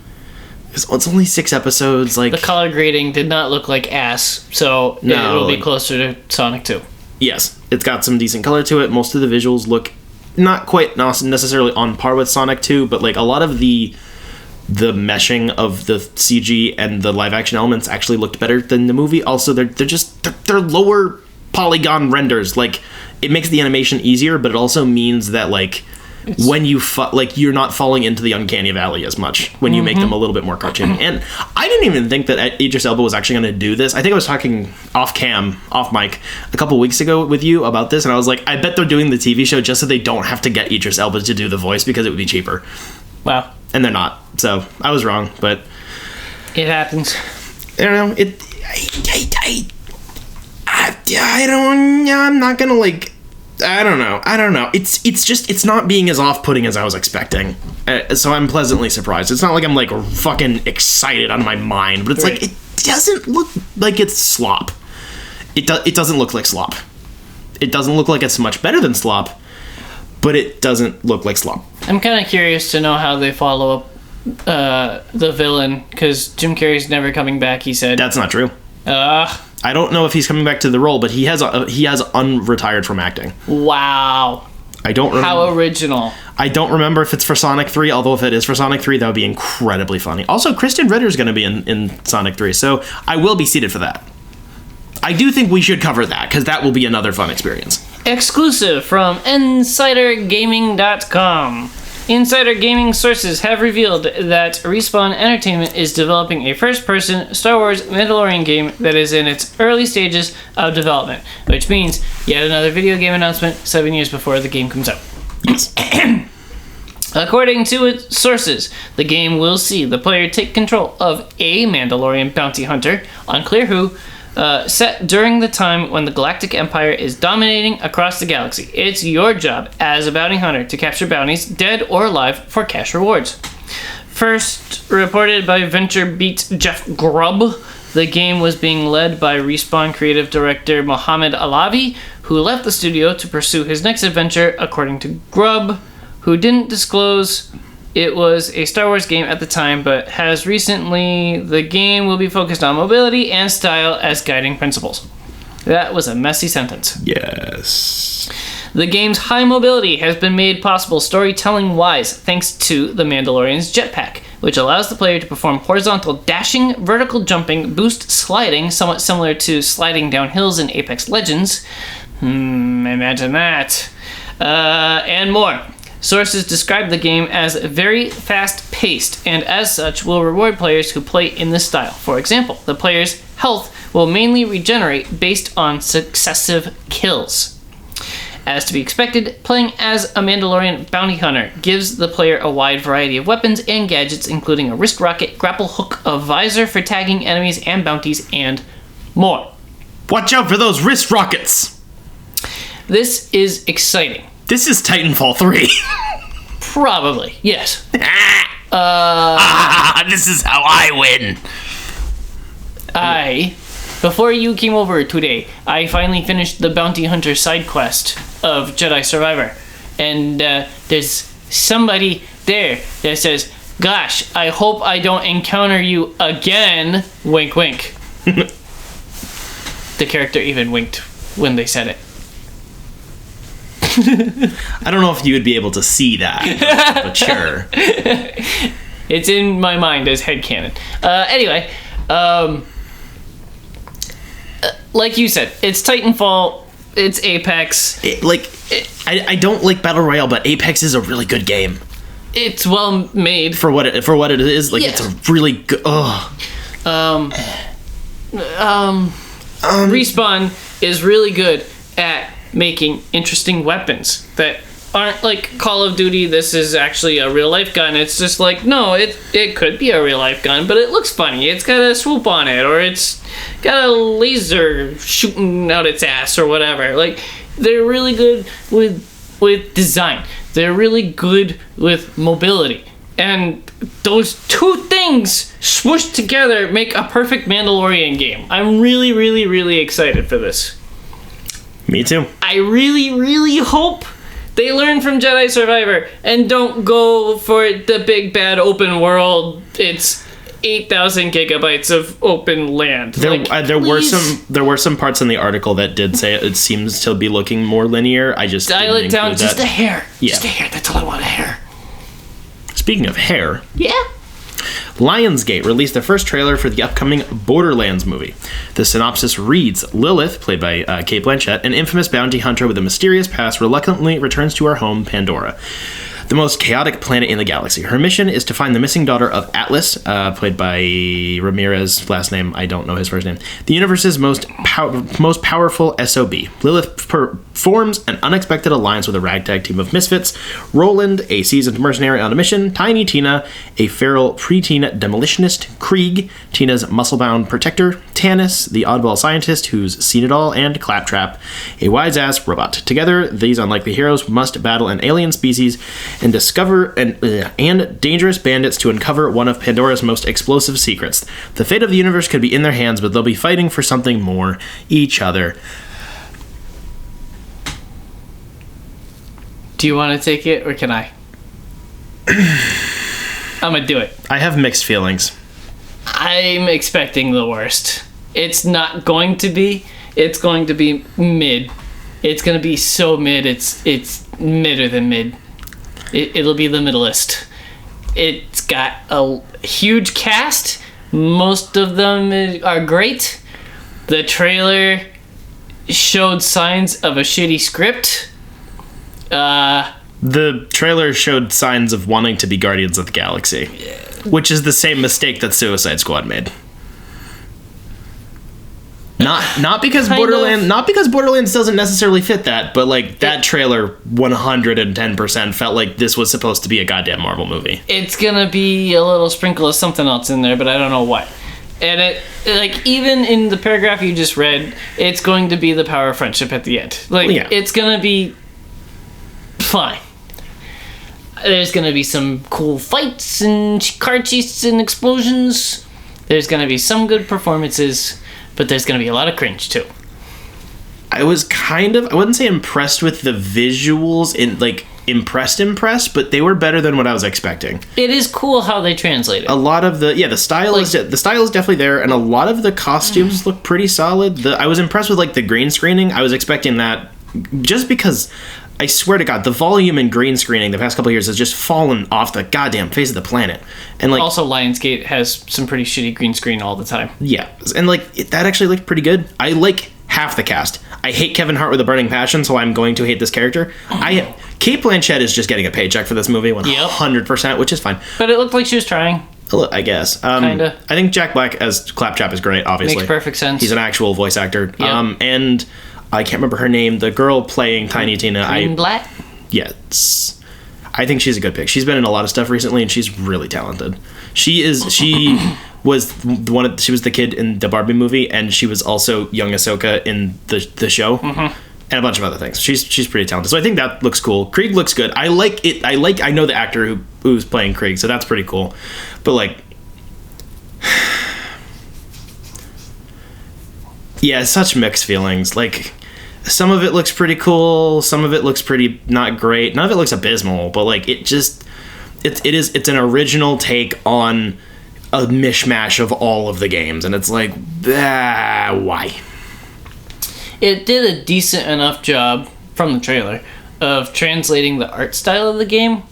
It's only 6 episodes. Like, the color grading did not look like ass, so No, it'll be like- closer to Sonic 2. yes, it's got some decent color to it. Most of the visuals look not quite necessarily on par with Sonic 2, but like a lot of the meshing of the CG and the live action elements actually looked better than the movie. Also, they're lower polygon renders. Like, it makes the animation easier, but it also means that like when you like you're not falling into the uncanny valley as much when you make them a little bit more cartoony. And I didn't even think that Idris Elba was actually going to do this. I think I was talking off mic a couple weeks ago with you about this, and I was like, I bet they're doing the TV show just so they don't have to get Idris Elba to do the voice because it would be cheaper. Wow. And they're not. So I was wrong, but It happens. I don't know. I'm not gonna like. I don't know. It's not being as off-putting as I was expecting. So I'm pleasantly surprised. It's not like I'm like fucking excited on my mind, but it's Right. like it doesn't look like it's slop. It doesn't look like slop. It doesn't look like it's much better than slop, but it doesn't look like slop. I'm kind of curious to know how they follow up the villain, because Jim Carrey's never coming back, he said. That's not true. I don't know if he's coming back to the role, but he has unretired from acting. Wow. I don't remember. How original. I don't remember if it's for Sonic 3, although if it is for Sonic 3, that would be incredibly funny. Also, Kristen Ritter's going to be in Sonic 3, so I will be seated for that. I do think we should cover that, because that will be another fun experience. Exclusive from InsiderGaming.com. Insider Gaming sources have revealed that Respawn Entertainment is developing a first-person Star Wars Mandalorian game that is in its early stages of development, which means yet another video game announcement 7 years before the game comes out. Yes. According to its sources, the game will see the player take control of a Mandalorian bounty hunter, unclear who, set during the time when the Galactic Empire is dominating across the galaxy. It's your job as a bounty hunter to capture bounties, dead or alive, for cash rewards. First reported by VentureBeat's Jeff Grubb, the game was being led by Respawn creative director Mohamed Alavi, who left the studio to pursue his next adventure, according to Grubb, who didn't disclose it was a Star Wars game at the time, but has recently. The game will be focused on mobility and style as guiding principles. That was a messy sentence. Yes. The game's high mobility has been made possible storytelling-wise thanks to the Mandalorian's jetpack, which allows the player to perform horizontal dashing, vertical jumping, boost sliding, somewhat similar to sliding down hills in Apex Legends. Imagine that. And more. Sources describe the game as very fast-paced, and as such will reward players who play in this style. For example, the player's health will mainly regenerate based on successive kills. As to be expected, playing as a Mandalorian bounty hunter gives the player a wide variety of weapons and gadgets, including a wrist rocket, grapple hook, a visor for tagging enemies and bounties, and more. Watch out for those wrist rockets! This is exciting. This is Titanfall 3. Probably, yes. This is how I win. Before you came over today, I finally finished the bounty hunter side quest of Jedi Survivor. And there's somebody there that says, "Gosh, I hope I don't encounter you again." Wink, wink. The character even winked when they said it. I don't know if you would be able to see that, but sure. It's in my mind as headcanon. Anyway, like you said, it's Titanfall, it's Apex. I don't like Battle Royale, but Apex is a really good game. It's well made. For what it is, like, Yeah. it's a really good... Respawn is really good at making interesting weapons that aren't like Call of Duty. This is actually a real life gun. It's just like, no, it could be a real life gun, but it looks funny. It's got a swoop on it, or it's got a laser shooting out its ass, or whatever. Like, they're really good with design. They're really good with mobility. And those two things smooshed together make a perfect Mandalorian game. I'm really, really, really excited for this. Me too. I really, really hope they learn from Jedi Survivor and don't go for the big bad open world. It's 8,000 gigabytes of open land. There were some parts in the article that did say it seems to be looking more linear. I just dial it down just a hair. Yeah. Just a hair. That's all I want, a hair. Speaking of hair, yeah. Lionsgate released the first trailer for the upcoming Borderlands movie. The synopsis reads, Lilith, played by Cate Blanchett, an infamous bounty hunter with a mysterious past, reluctantly returns to her home, Pandora, the most chaotic planet in the galaxy. Her mission is to find the missing daughter of Atlas, played by Ramirez, last name, I don't know his first name, the universe's most powerful SOB. Lilith forms an unexpected alliance with a ragtag team of misfits, Roland, a seasoned mercenary on a mission, Tiny Tina, a feral preteen demolitionist, Krieg, Tina's muscle-bound protector, Tanis, the oddball scientist who's seen it all, and Claptrap, a wise-ass robot. Together, these unlikely heroes must battle an alien species and discover and dangerous bandits to uncover one of Pandora's most explosive secrets. The fate of the universe could be in their hands, but they'll be fighting for something more, each other. Do you want to take it, or can I? I'm gonna do it. I have mixed feelings. I'm expecting the worst. It's not going to be. It's going to be mid. It's gonna be so mid. It's midder than mid. It'll be the middleist. It's got a huge cast. Most of them are great. The trailer showed signs of a shitty script. The trailer showed signs of wanting to be Guardians of the Galaxy, which is the same mistake that Suicide Squad made. Not because Borderlands doesn't necessarily fit that, but like that trailer 110% felt like this was supposed to be a goddamn Marvel movie. It's gonna be a little sprinkle of something else in there, but I don't know what. And it, like, even in the paragraph you just read, it's going to be the power of friendship at the end. Like, yeah. It's gonna be fine. There's gonna be some cool fights and car chases and explosions. There's gonna be some good performances. But there's going to be a lot of cringe, too. I was I wouldn't say impressed with the visuals, impressed, but they were better than what I was expecting. It is cool how they translate it. A lot of the style is definitely there, and a lot of the costumes look pretty solid. I was impressed with, the green screening. I was expecting that just because, I swear to God, the volume in green screening the past couple of years has just fallen off the goddamn face of the planet. And also, Lionsgate has some pretty shitty green screen all the time. Yeah, and that actually looked pretty good. I like half the cast. I hate Kevin Hart with a burning passion, so I'm going to hate this character. Cate Blanchett is just getting a paycheck for this movie, 100%, which is fine. But it looked like she was trying. I guess. Kinda. I think Jack Black as Claptrap is great, obviously. Makes perfect sense. He's an actual voice actor. Yep. And I can't remember her name. The girl playing Tiny Tina. Black? Yes. I think she's a good pick. She's been in a lot of stuff recently, and she's really talented. She was the kid in the Barbie movie, and she was also young Ahsoka in the show, and a bunch of other things. She's pretty talented. So I think that looks cool. Krieg looks good. I like it. I know the actor who's playing Krieg, so that's pretty cool. But yeah, such mixed feelings. Some of it looks pretty cool, some of it looks pretty not great, none of it looks abysmal, but it's an original take on a mishmash of all of the games, and it's why? It did a decent enough job from the trailer of translating the art style of the game,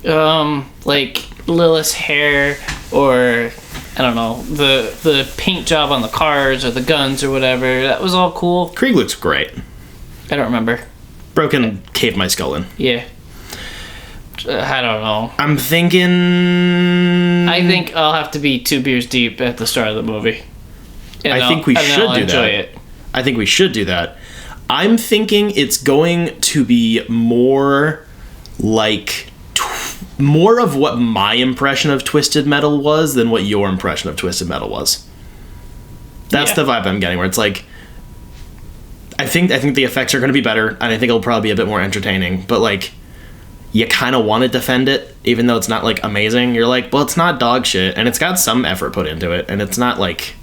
Lilith's hair, or I don't know, the paint job on the cars or the guns or whatever. That was all cool. Krieg looks great. I don't remember. Broken caved my skull in. Yeah. I don't know. I'm thinking... I think I'll have to be 2 beers deep at the start of the movie. I think we should do that. I think we should do that. I'm thinking it's going to be more more of what my impression of Twisted Metal was than what your impression of Twisted Metal was. That's the vibe I'm getting, where it's I think the effects are going to be better, and I think it'll probably be a bit more entertaining, but you kind of want to defend it, even though it's not, like, amazing. You're like, well, it's not dog shit, and it's got some effort put into it, and it's not, like,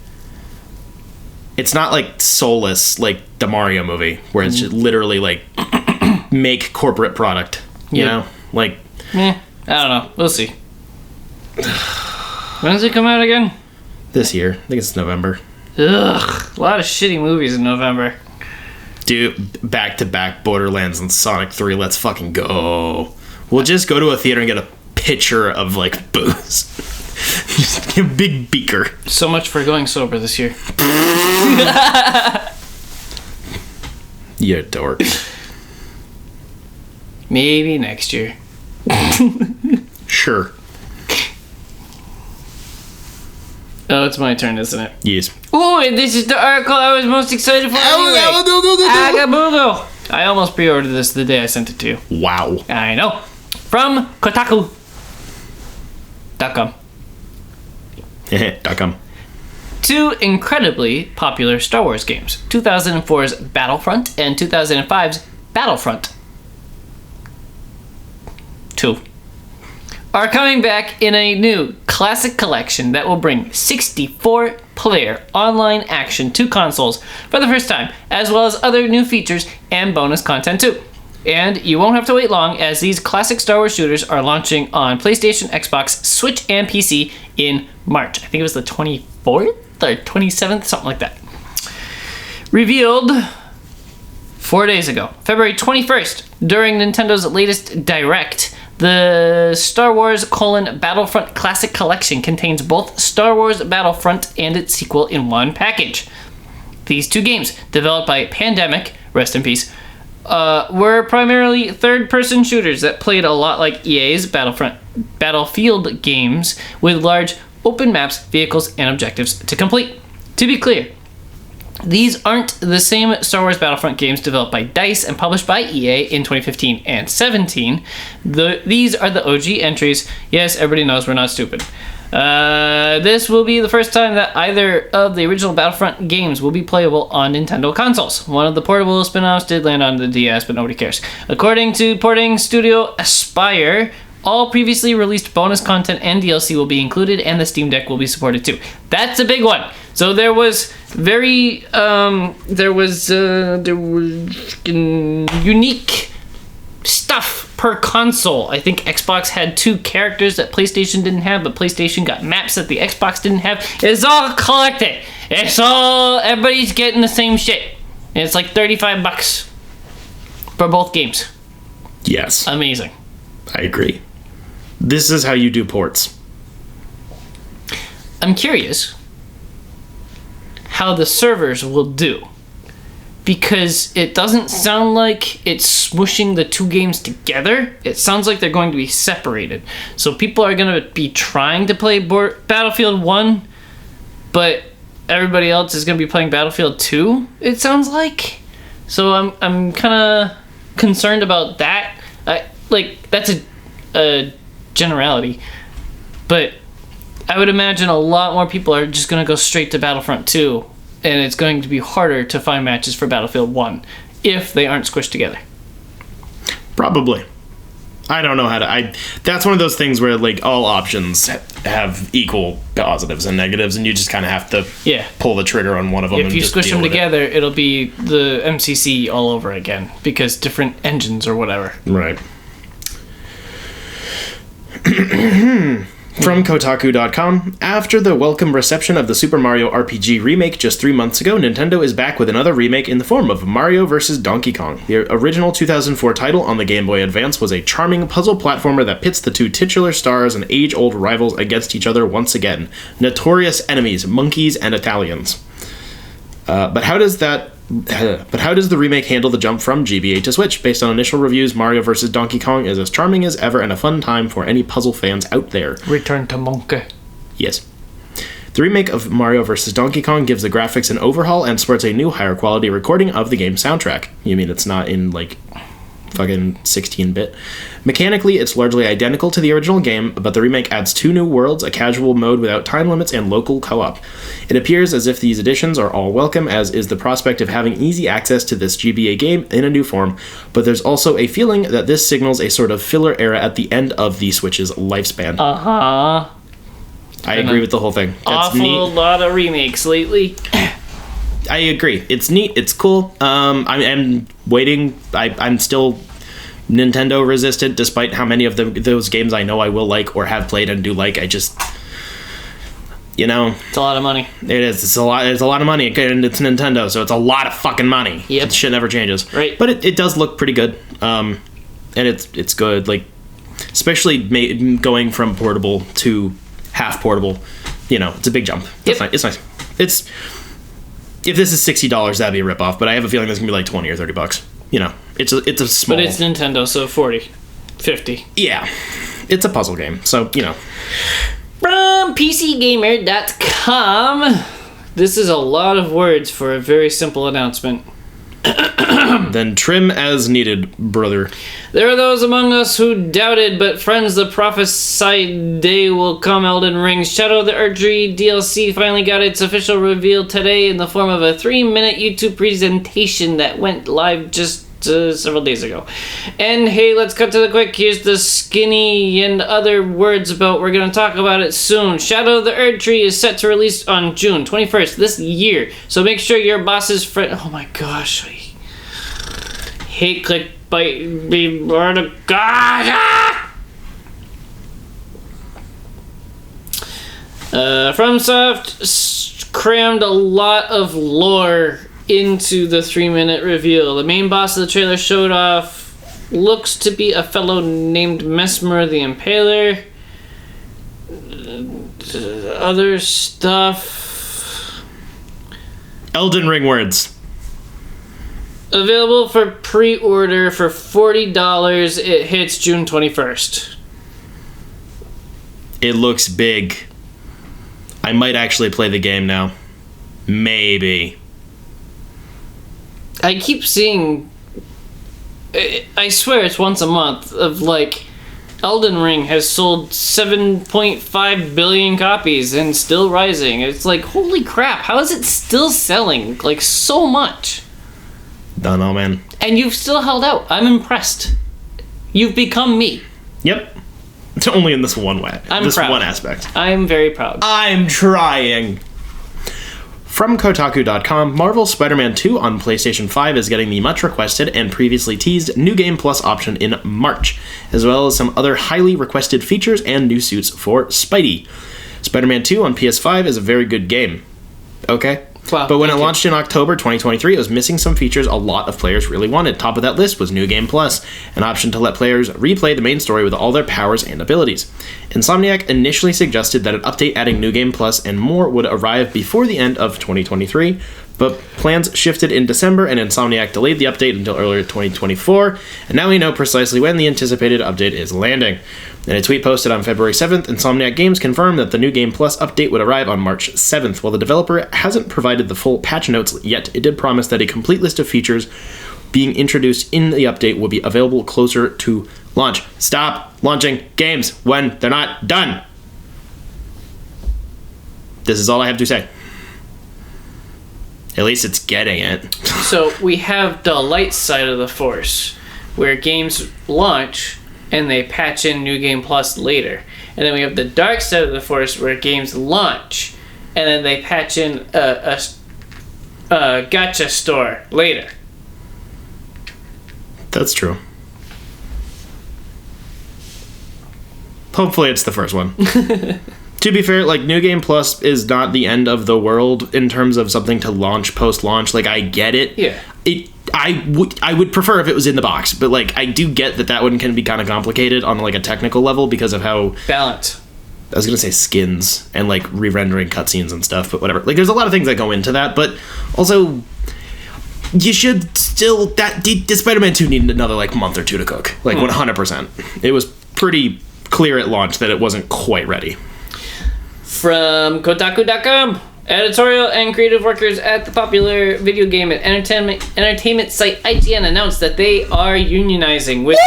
soulless, like, the Mario movie, where it's just literally, like, make corporate product, you know? Like... I don't know. We'll see. When does it come out again? This year. I think it's November. Ugh. A lot of shitty movies in November. Dude, back-to-back Borderlands and Sonic 3, let's fucking go. We'll just go to a theater and get a pitcher of, like, booze. Just a big beaker. So much for going sober this year. You dork. Maybe next year. Sure. Oh, it's my turn, isn't it? Yes. Oh, this is the article I was most excited for anyway. Agabugo. I almost pre-ordered this the day I sent it to you. Wow. I know. From Kotaku.com. .com. Two incredibly popular Star Wars games, 2004's Battlefront and 2005's Battlefront 2, are coming back in a new classic collection that will bring 64-player online action to consoles for the first time, as well as other new features and bonus content too. And you won't have to wait long, as these classic Star Wars shooters are launching on PlayStation, Xbox, Switch, and PC in March. I think it was the 24th or 27th, something like that. Revealed 4 days ago, February 21st, during Nintendo's latest Direct, the Star Wars: Battlefront Classic Collection contains both Star Wars Battlefront and its sequel in one package. These two games, developed by Pandemic, rest in peace, were primarily third-person shooters that played a lot like EA's Battlefield games, with large open maps, vehicles, and objectives to complete. To be clear, these aren't the same Star Wars Battlefront games developed by DICE and published by EA in 2015 and 17. These are the OG entries. Yes, everybody knows we're not stupid. This will be the first time that either of the original Battlefront games will be playable on Nintendo consoles. One of the portable spin-offs did land on the DS, but nobody cares. According to porting studio Aspyr, all previously released bonus content and DLC will be included, and the Steam Deck will be supported too. That's a big one. So there was unique stuff per console. I think Xbox had 2 characters that PlayStation didn't have, but PlayStation got maps that the Xbox didn't have. It's all collected. Everybody's getting the same shit. And it's like $35 for both games. Yes. Amazing. I agree. This is how you do ports. I'm curious how the servers will do, because it doesn't sound like it's smooshing the two games together. It sounds like they're going to be separated. So people are going to be trying to play Battlefield 1, but everybody else is going to be playing Battlefield 2, it sounds like. So I'm kind of concerned about that. That's a generality, but I would imagine a lot more people are just going to go straight to Battlefront 2, and it's going to be harder to find matches for Battlefield 1 if they aren't squished together. Probably. I don't know how to... That's one of those things where, like, all options have equal positives and negatives, and you just kind of have to pull the trigger on one of them. If you squish them together, it'll be the MCC all over again, because different engines or whatever. Right. From Kotaku.com, after the welcome reception of the Super Mario RPG remake just 3 months ago, Nintendo is back with another remake in the form of Mario vs. Donkey Kong. The original 2004 title on the Game Boy Advance was a charming puzzle platformer that pits the two titular stars and age-old rivals against each other once again. Notorious enemies, monkeys and Italians. But how does the remake handle the jump from GBA to Switch? Based on initial reviews, Mario vs. Donkey Kong is as charming as ever and a fun time for any puzzle fans out there. Return to Monkey. Yes. The remake of Mario vs. Donkey Kong gives the graphics an overhaul and sports a new higher quality recording of the game's soundtrack. You mean it's not in, like, fucking 16-bit. Mechanically, it's largely identical to the original game, but the remake adds 2 new worlds, a casual mode without time limits, and local co-op. It appears as if these additions are all welcome, as is the prospect of having easy access to this GBA game in a new form, but there's also a feeling that this signals a sort of filler era at the end of the Switch's lifespan. Uh-huh. I agree with the whole thing. That's neat. Awful lot of remakes lately. I agree. It's neat. It's cool. I'm waiting. I'm still Nintendo resistant, despite how many of those games I know I will like or have played and do like. I just, it's a lot of money. It is. It's a lot. It's a lot of money, and it's Nintendo, so it's a lot of fucking money. Yep. Shit never changes. Right. But it does look pretty good. And it's good. Like, especially going from portable to half portable. It's a big jump. It's Yep. nice. It's nice. If this is $60, that'd be a ripoff, but I have a feeling this is gonna be like $20 or $30. It's a small. But it's Nintendo, so 40, 50. Yeah, it's a puzzle game, so From PCGamer.com, this is a lot of words for a very simple announcement. Then trim as needed, brother. There are those among us who doubted, but friends, the prophesied day will come. Elden Ring's Shadow of the Erdtree DLC finally got its official reveal today in the form of a 3-minute YouTube presentation that went live just several days ago. And hey, let's cut to the quick. Here's the skinny and other words about. We're going to talk about it soon. Shadow of the Erdtree is set to release on June 21st this year. So make sure your boss's friend. Oh my gosh. I hate clickbait. FromSoft crammed a lot of lore into the 3-minute reveal. The main boss of the trailer showed off looks to be a fellow named Mesmer the Impaler. Other stuff. Elden Ring words. Available for pre-order for $40. It hits June 21st. It looks big. I might actually play the game now. Maybe. I keep seeing, I swear it's once a month, of like, Elden Ring has sold 7.5 billion copies and still rising. It's like, holy crap, how is it still selling, like, so much? Don't know, man. And you've still held out. I'm impressed. You've become me. Yep. It's only in this one way. I'm this proud. one aspect. I'm very proud. I'm trying. From Kotaku.com, Marvel's Spider-Man 2 on PlayStation 5 is getting the much-requested and previously teased New Game Plus option in March, as well as some other highly requested features and new suits for Spidey. Spider-Man 2 on PS5 is a very good game. Okay? Wow, but when it thank you. launched in October 2023, it was missing some features a lot of players really wanted. Top of that list was New Game Plus, an option to let players replay the main story with all their powers and abilities. Insomniac initially suggested that an update adding New Game Plus and more would arrive before the end of 2023, but plans shifted in December and Insomniac delayed the update until earlier 2024, and now we know precisely when the anticipated update is landing. In a tweet posted on February 7th, Insomniac Games confirmed that the New Game Plus update would arrive on March 7th. While the developer hasn't provided the full patch notes yet, it did promise that a complete list of features being introduced in the update will be available closer to launch. Stop launching games when they're not done. This is all I have to say. At least it's getting it. So we have the light side of the Force, where games launch and they patch in New Game Plus later. And then we have the dark side of the Force, where games launch and then they patch in a gacha store later. That's true. Hopefully it's the first one. To be fair, like, New Game Plus is not the end of the world in terms of something to launch post-launch. Like, I get it. Yeah. I would prefer if it was in the box, but, like, I do get that one can be kind of complicated on, like, a technical level because of how... Balance. I was going to say skins and, like, re-rendering cutscenes and stuff, but whatever. Like, there's a lot of things that go into that, but also... You should still... The Spider-Man 2 needed another, like, month or two to cook. Like, 100%. It was pretty clear at launch that it wasn't quite ready. From Kotaku.com, Editorial and creative workers at the popular video game and entertainment site IGN announced that they are unionizing with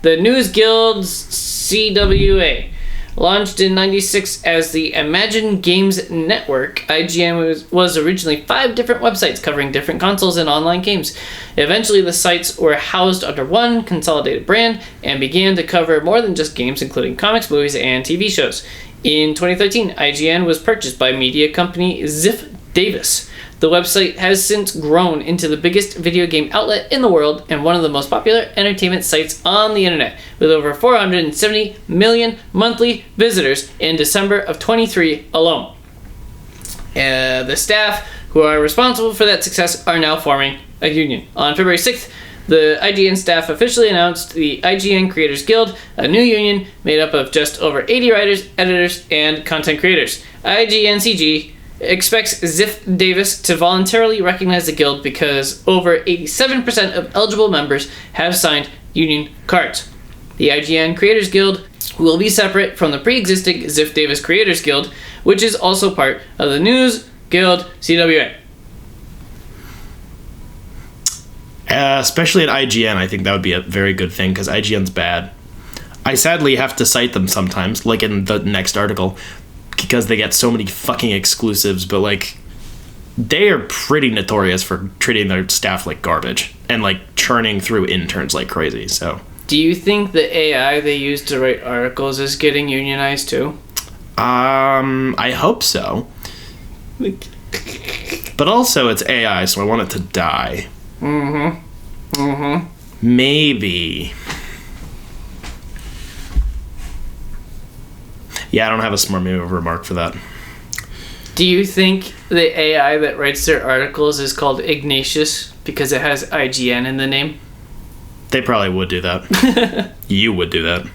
the news guild's CWA. Launched in '96 as the Imagine Games Network, IGN was originally 5 different websites covering different consoles and online games. Eventually, the sites were housed under one consolidated brand and began to cover more than just games, including comics, movies, and TV shows. In 2013, IGN was purchased by media company Ziff Davis. The website has since grown into the biggest video game outlet in the world and one of the most popular entertainment sites on the internet, with over 470 million monthly visitors in December of 23 alone. The staff who are responsible for that success are now forming a union. On February 6th, the IGN staff officially announced the IGN Creators Guild, a new union made up of just over 80 writers, editors, and content creators. IGNCG expects Ziff Davis to voluntarily recognize the guild because over 87% of eligible members have signed union cards. The IGN Creators Guild will be separate from the pre-existing Ziff Davis Creators Guild, which is also part of the News Guild CWA. Especially at IGN, I think that would be a very good thing, because IGN's bad. I sadly have to cite them sometimes, like in the next article, because they get so many fucking exclusives, but like they are pretty notorious for treating their staff like garbage and like churning through interns like crazy. So do you think the AI they use to write articles is getting unionized too? I hope so. But also it's AI, so I want it to die. Maybe. Yeah, I don't have a smart remark for that. Do you think the AI that writes their articles is called Ignatius because it has IGN in the name? They probably would do that. You would do that.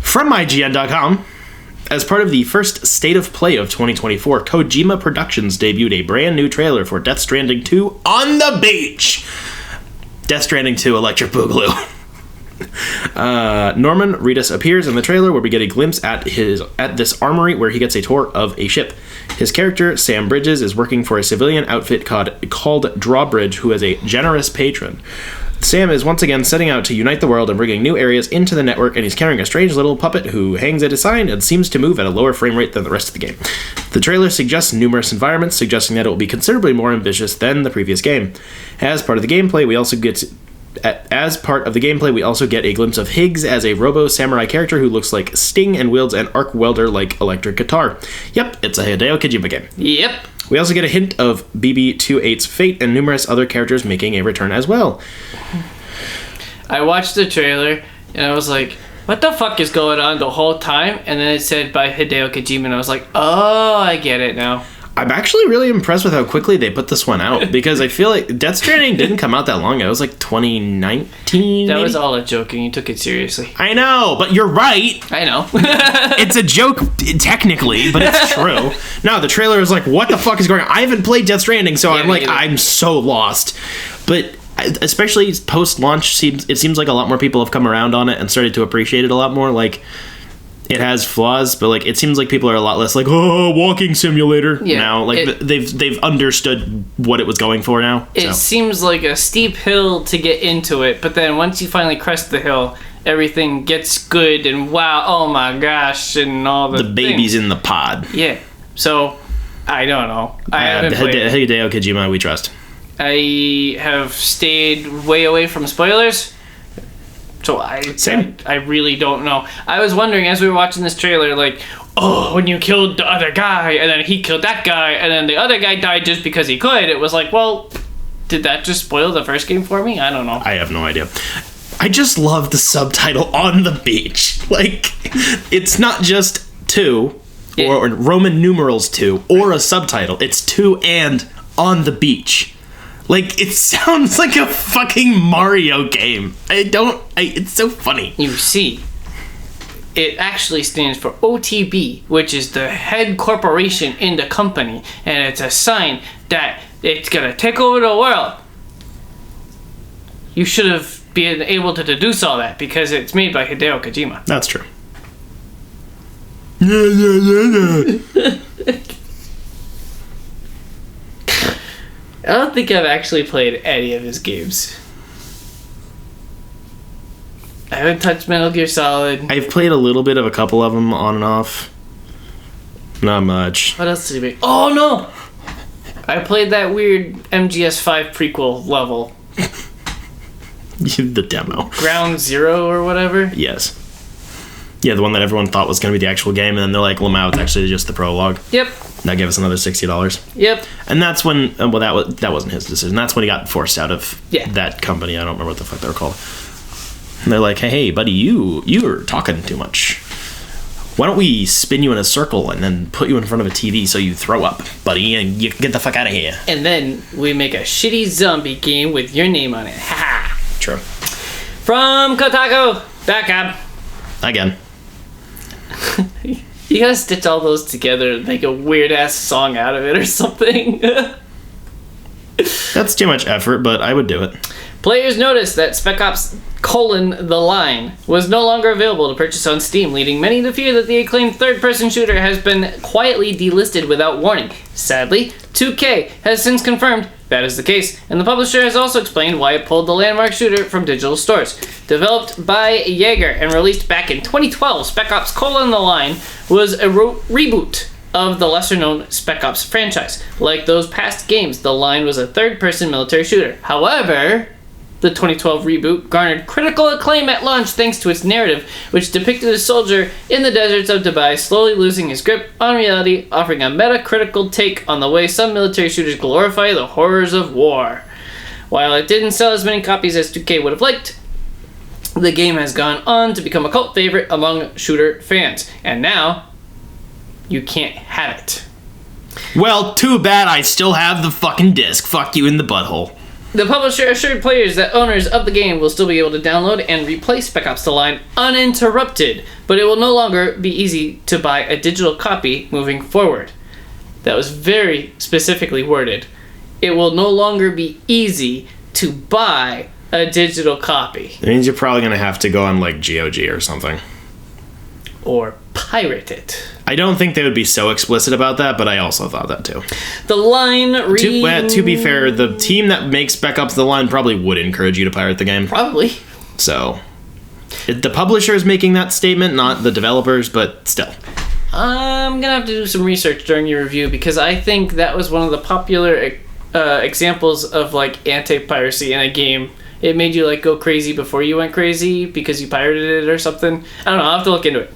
From IGN.com, as part of the first State of Play of 2024, Kojima Productions debuted a brand new trailer for Death Stranding 2 on the beach. Death Stranding 2 Electric Boogaloo. Norman Reedus appears in the trailer, where we get a glimpse at this armory where he gets a tour of a ship. His character, Sam Bridges, is working for a civilian outfit called Drawbridge, who is a generous patron. Sam is once again setting out to unite the world and bringing new areas into the network, and he's carrying a strange little puppet who hangs at his side and seems to move at a lower frame rate than the rest of the game. The trailer suggests numerous environments, suggesting that it will be considerably more ambitious than the previous game. As part of the gameplay, we also get a glimpse of Higgs as a robo-samurai character who looks like Sting and wields an arc welder-like electric guitar. Yep, it's a Hideo Kojima game. Yep. We also get a hint of BB-28's fate and numerous other characters making a return as well. I watched the trailer and I was like, what the fuck is going on the whole time? And then it said by Hideo Kojima and I was like, oh, I get it now. I'm actually really impressed with how quickly they put this one out, because I feel like Death Stranding didn't come out that long ago. It was like 2019. That maybe? was all a joke and you took it seriously. I know, but you're right. I know. It's a joke technically, but it's true. No, the trailer is like, what the fuck is going on? I haven't played Death Stranding, so Yeah, I'm so lost. But especially post-launch, it seems like a lot more people have come around on it and started to appreciate it a lot more. Like, it has flaws, but like it seems like people are a lot less like, oh, walking simulator now. Like they've understood what it was going for now. It seems like a steep hill to get into it, but then once you finally crest the hill, everything gets good and wow, oh my gosh, and all the baby's things. in the pod. Yeah. So I don't know. I haven't played it. Hideo Kojima, we trust. I have stayed way away from spoilers. So I really don't know. I was wondering as we were watching this trailer, like, oh, when you killed the other guy, and then he killed that guy, and then the other guy died just because he could, it was like, well, did that just spoil the first game for me? I don't know. I have no idea. I just love the subtitle on the beach. Like, it's not just 2, or Roman numerals 2, or a subtitle. It's 2 and on the beach. Like, it sounds like a fucking Mario game. It's so funny. You see, it actually stands for OTB, which is the head corporation in the company, and it's a sign that it's gonna take over the world. You should have been able to deduce all that, because it's made by Hideo Kojima. That's true. don't think I've actually played any of his games. I haven't touched Metal Gear Solid. I've played a little bit of a couple of them on and off. Not much. What else did he make? Oh, no! I played that weird MGS5 prequel level. The demo. Ground Zero or whatever? Yes. Yeah, the one that everyone thought was going to be the actual game, and then they're like, Lamau, it's actually just the prologue. Yep. That gave us another $60. Yep. And that's when, well, that wasn't his decision. That's when he got forced out of that company. I don't remember what the fuck they were called. And they're like, hey, buddy, you're talking too much. Why don't we spin you in a circle and then put you in front of a TV so you throw up, buddy, and you get the fuck out of here. And then we make a shitty zombie game with your name on it. Ha! True. From Kotaku, back up. Again. You gotta stitch all those together and make a weird-ass song out of it or something. That's too much effort, but I would do it. Players noticed that Spec Ops: The Line was no longer available to purchase on Steam, leading many to fear that the acclaimed third-person shooter has been quietly delisted without warning. Sadly, 2K has since confirmed that is the case, and the publisher has also explained why it pulled the landmark shooter from digital stores. Developed by Jaeger and released back in 2012, Spec Ops: The Line was a reboot of the lesser-known Spec Ops franchise. Like those past games, The Line was a third-person military shooter. However, the 2012 reboot garnered critical acclaim at launch thanks to its narrative, which depicted a soldier in the deserts of Dubai slowly losing his grip on reality, offering a meta-critical take on the way some military shooters glorify the horrors of war. While it didn't sell as many copies as 2K would have liked, the game has gone on to become a cult favorite among shooter fans. And now, you can't have it. Well, too bad I still have the fucking disc. Fuck you in the butthole. The publisher assured players that owners of the game will still be able to download and replay Spec Ops: The Line uninterrupted, but it will no longer be easy to buy a digital copy moving forward. That was very specifically worded. It will no longer be easy to buy a digital copy. It means you're probably going to have to go on, like, GOG or something. Or pirate it. I don't think they would be so explicit about that, but I also thought that too. The Line to be fair, the team that makes Spec Ops: The Line probably would encourage you to pirate the game. Probably. So, the publisher is making that statement, not the developers, but still. I'm gonna have to do some research during your review because I think that was one of the popular examples of like anti-piracy in a game. It made you like go crazy before you went crazy because you pirated it or something. I don't know. I'll have to look into it.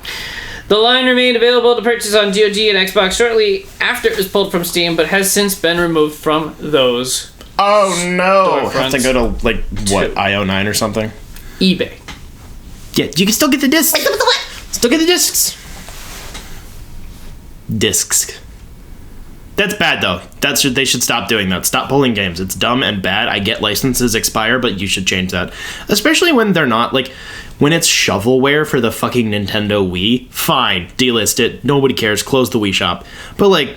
The Line remained available to purchase on GOG and Xbox shortly after it was pulled from Steam, but has since been removed from those. Oh no! Have to go to like what, IO9 or something? eBay. Yeah, you can still get the discs. Still get the discs. Discs. That's bad though. They should stop doing that. Stop pulling games. It's dumb and bad. I get licenses expire, but you should change that. Especially when they're not like when it's shovelware for the fucking Nintendo Wii. Fine, delist it. Nobody cares. Close the Wii shop. But like,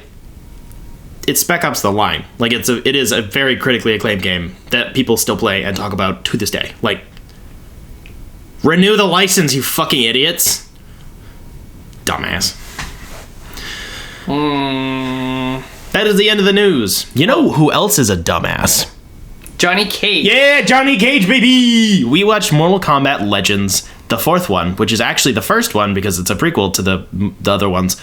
it's Spec Ops: The Line. Like it is a very critically acclaimed game that people still play and talk about to this day. Like, renew the license, you fucking idiots. Dumbass. That is the end of the news. You know who else is a dumbass? Johnny Cage. Yeah, Johnny Cage, baby! We watched Mortal Kombat Legends, the fourth one, which is actually the first one because it's a prequel to the other ones.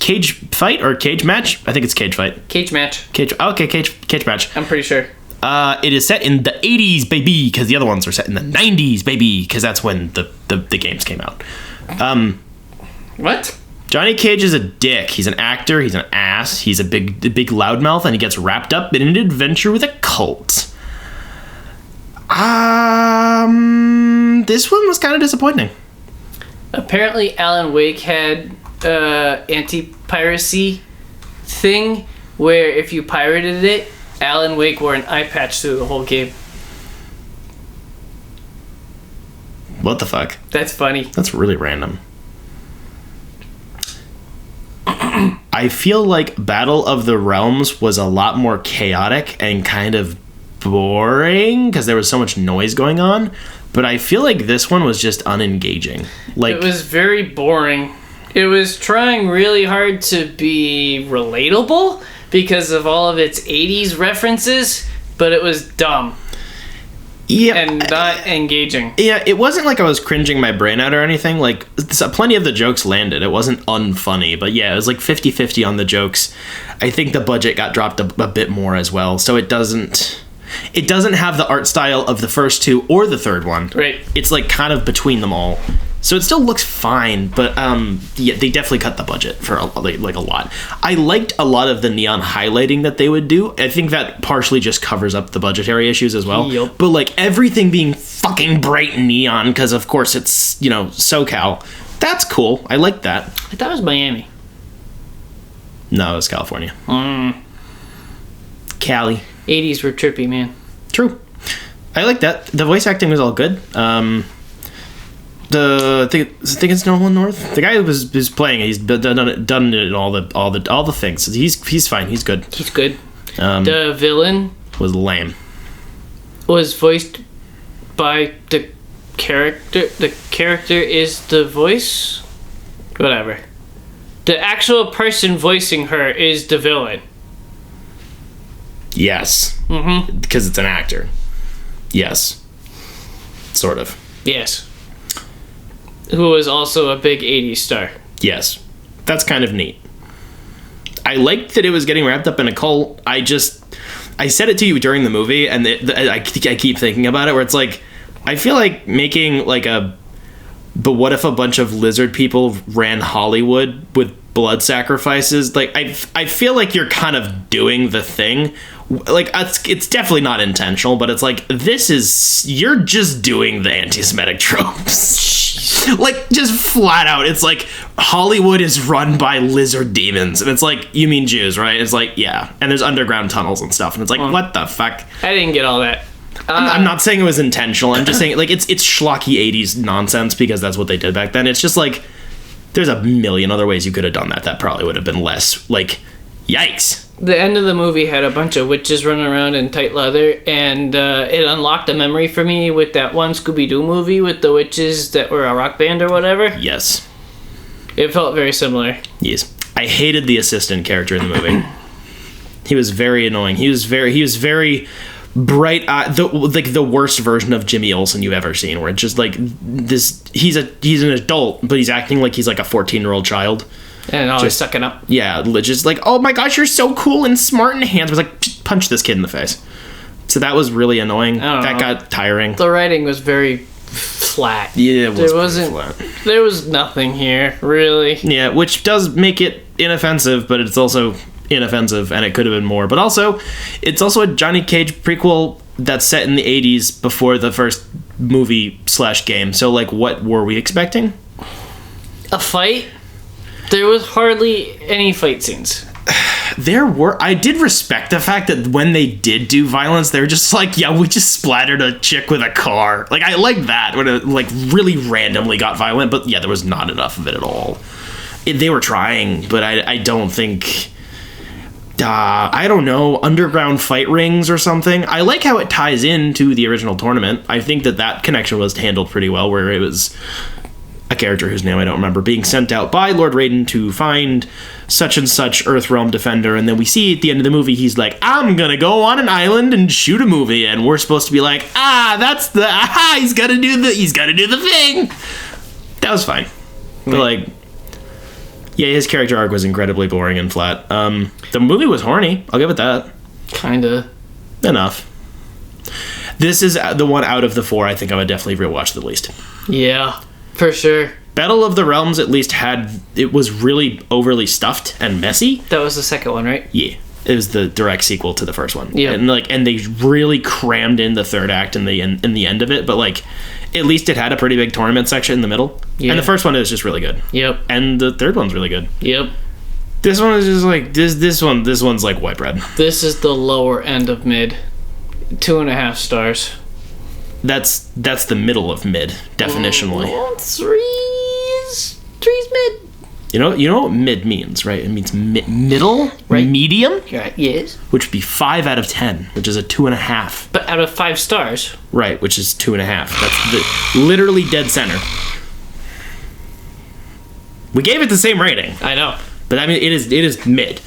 Cage Fight or Cage Match? I think it's Cage Fight. Cage Match. Cage Match. I'm pretty sure. It is set in the 80s, baby, because the other ones are set in the 90s, baby, because that's when the games came out. What? Johnny Cage is a dick. He's an actor. He's an ass. He's a big loudmouth, and he gets wrapped up in an adventure with a cult. This one was kind of disappointing. Apparently, Alan Wake had anti-piracy thing where if you pirated it, Alan Wake wore an eye patch through the whole game. What the fuck? That's funny. That's really random. I feel like Battle of the Realms was a lot more chaotic and kind of boring because there was so much noise going on, but I feel like this one was just unengaging. Like, it was very boring. It was trying really hard to be relatable, because of all of its 80s references, but it was dumb. Yeah, and not engaging. Yeah, it wasn't like I was cringing my brain out or anything. Like, plenty of the jokes landed. It wasn't unfunny, but yeah, it was like 50-50 on the jokes. I think the budget got dropped a bit more as well, so it doesn't have the art style of the first two or the third one. Right. It's like kind of between them all. So it still looks fine, but yeah, they definitely cut the budget for a lot. I liked a lot of the neon highlighting that they would do. I think that partially just covers up the budgetary issues as well. Yep. But like everything being fucking bright neon, because of course it's, you know, SoCal. That's cool. I like that. I thought it was Miami. No, it was California. Cali. 80s were trippy, man. True. I like that. The voice acting was all good. I think it's Nolan North. The guy who was playing it, he's done it in all the things. He's fine. He's good. He's good. The villain was lame. Was voiced by the character. The character is the voice. Whatever. The actual person voicing her is the villain. Yes. Mm-hmm. Because it's an actor. Yes. Sort of. Yes. Who was also a big 80s star. Yes. That's kind of neat. I liked that it was getting wrapped up in a cult. I said it to you during the movie, and I keep thinking about it, where it's like, I feel like making like but what if a bunch of lizard people ran Hollywood with blood sacrifices? Like, I feel like you're kind of doing the thing. Like, it's definitely not intentional, but it's like, you're just doing the anti-Semitic tropes. Like, just flat out, it's like, Hollywood is run by lizard demons, and it's like, you mean Jews, right? It's like, yeah, and there's underground tunnels and stuff, and it's like, what the fuck? I didn't get all that. I'm not saying it was intentional, I'm just saying, like, it's schlocky 80s nonsense, because that's what they did back then. It's just like, there's a million other ways you could have done that probably would have been less, like, yikes. The end of the movie had a bunch of witches running around in tight leather, and it unlocked a memory for me with that one Scooby-Doo movie with the witches that were a rock band or whatever. Yes. It felt very similar. Yes. I hated the assistant character in the movie. He was very annoying. He was very bright, the worst version of Jimmy Olsen you've ever seen, where it's just like this, he's an adult, but he's acting like he's like a 14-year-old child. And always sucking up. Yeah, just like, oh my gosh, you're so cool and smart and handsome. It's like, just punch this kid in the face. So that was really annoying. That got tiring. The writing was very flat. Yeah, it was flat. There was nothing here, really. Yeah, which does make it inoffensive, but it's also inoffensive, and it could have been more. But also, it's also a Johnny Cage prequel that's set in the 80s before the first movie/game. So, like, what were we expecting? A fight? There was hardly any fight scenes. I did respect the fact that when they did do violence, they were just like, yeah, we just splattered a chick with a car. Like, I liked that when it, like, really randomly got violent, but yeah, there was not enough of it at all. They were trying, but I don't think... I don't know, underground fight rings or something. I like how it ties into the original tournament. I think that connection was handled pretty well, where it was... a character whose name I don't remember, being sent out by Lord Raiden to find such and such Earthrealm defender, and then we see at the end of the movie he's like, I'm gonna go on an island and shoot a movie, and we're supposed to be like, he's gotta do the thing. That was fine. But like, yeah, his character arc was incredibly boring and flat. The movie was horny, I'll give it that. Kinda. Enough. This is the one out of the four I think I would definitely rewatch the least. Yeah. For sure. Battle of the Realms at least it was really overly stuffed and messy. That was the second one, right? Yeah. It was the direct sequel to the first one. Yeah. And they really crammed in the third act in the end of it, but like at least it had a pretty big tournament section in the middle. Yeah. And the first one is just really good. Yep. And the third one's really good. Yep. This one is just like this one's like white bread. This is the lower end of mid. 2.5 stars. That's the middle of mid, definitionally. Three's mid. You know what mid means, right? It means middle, right? Medium. Right. Yes. Which would be 5 out of 10, which is a 2.5. But out of 5 stars. Right, which is 2.5. That's literally dead center. We gave it the same rating. I know. But I mean, it is mid.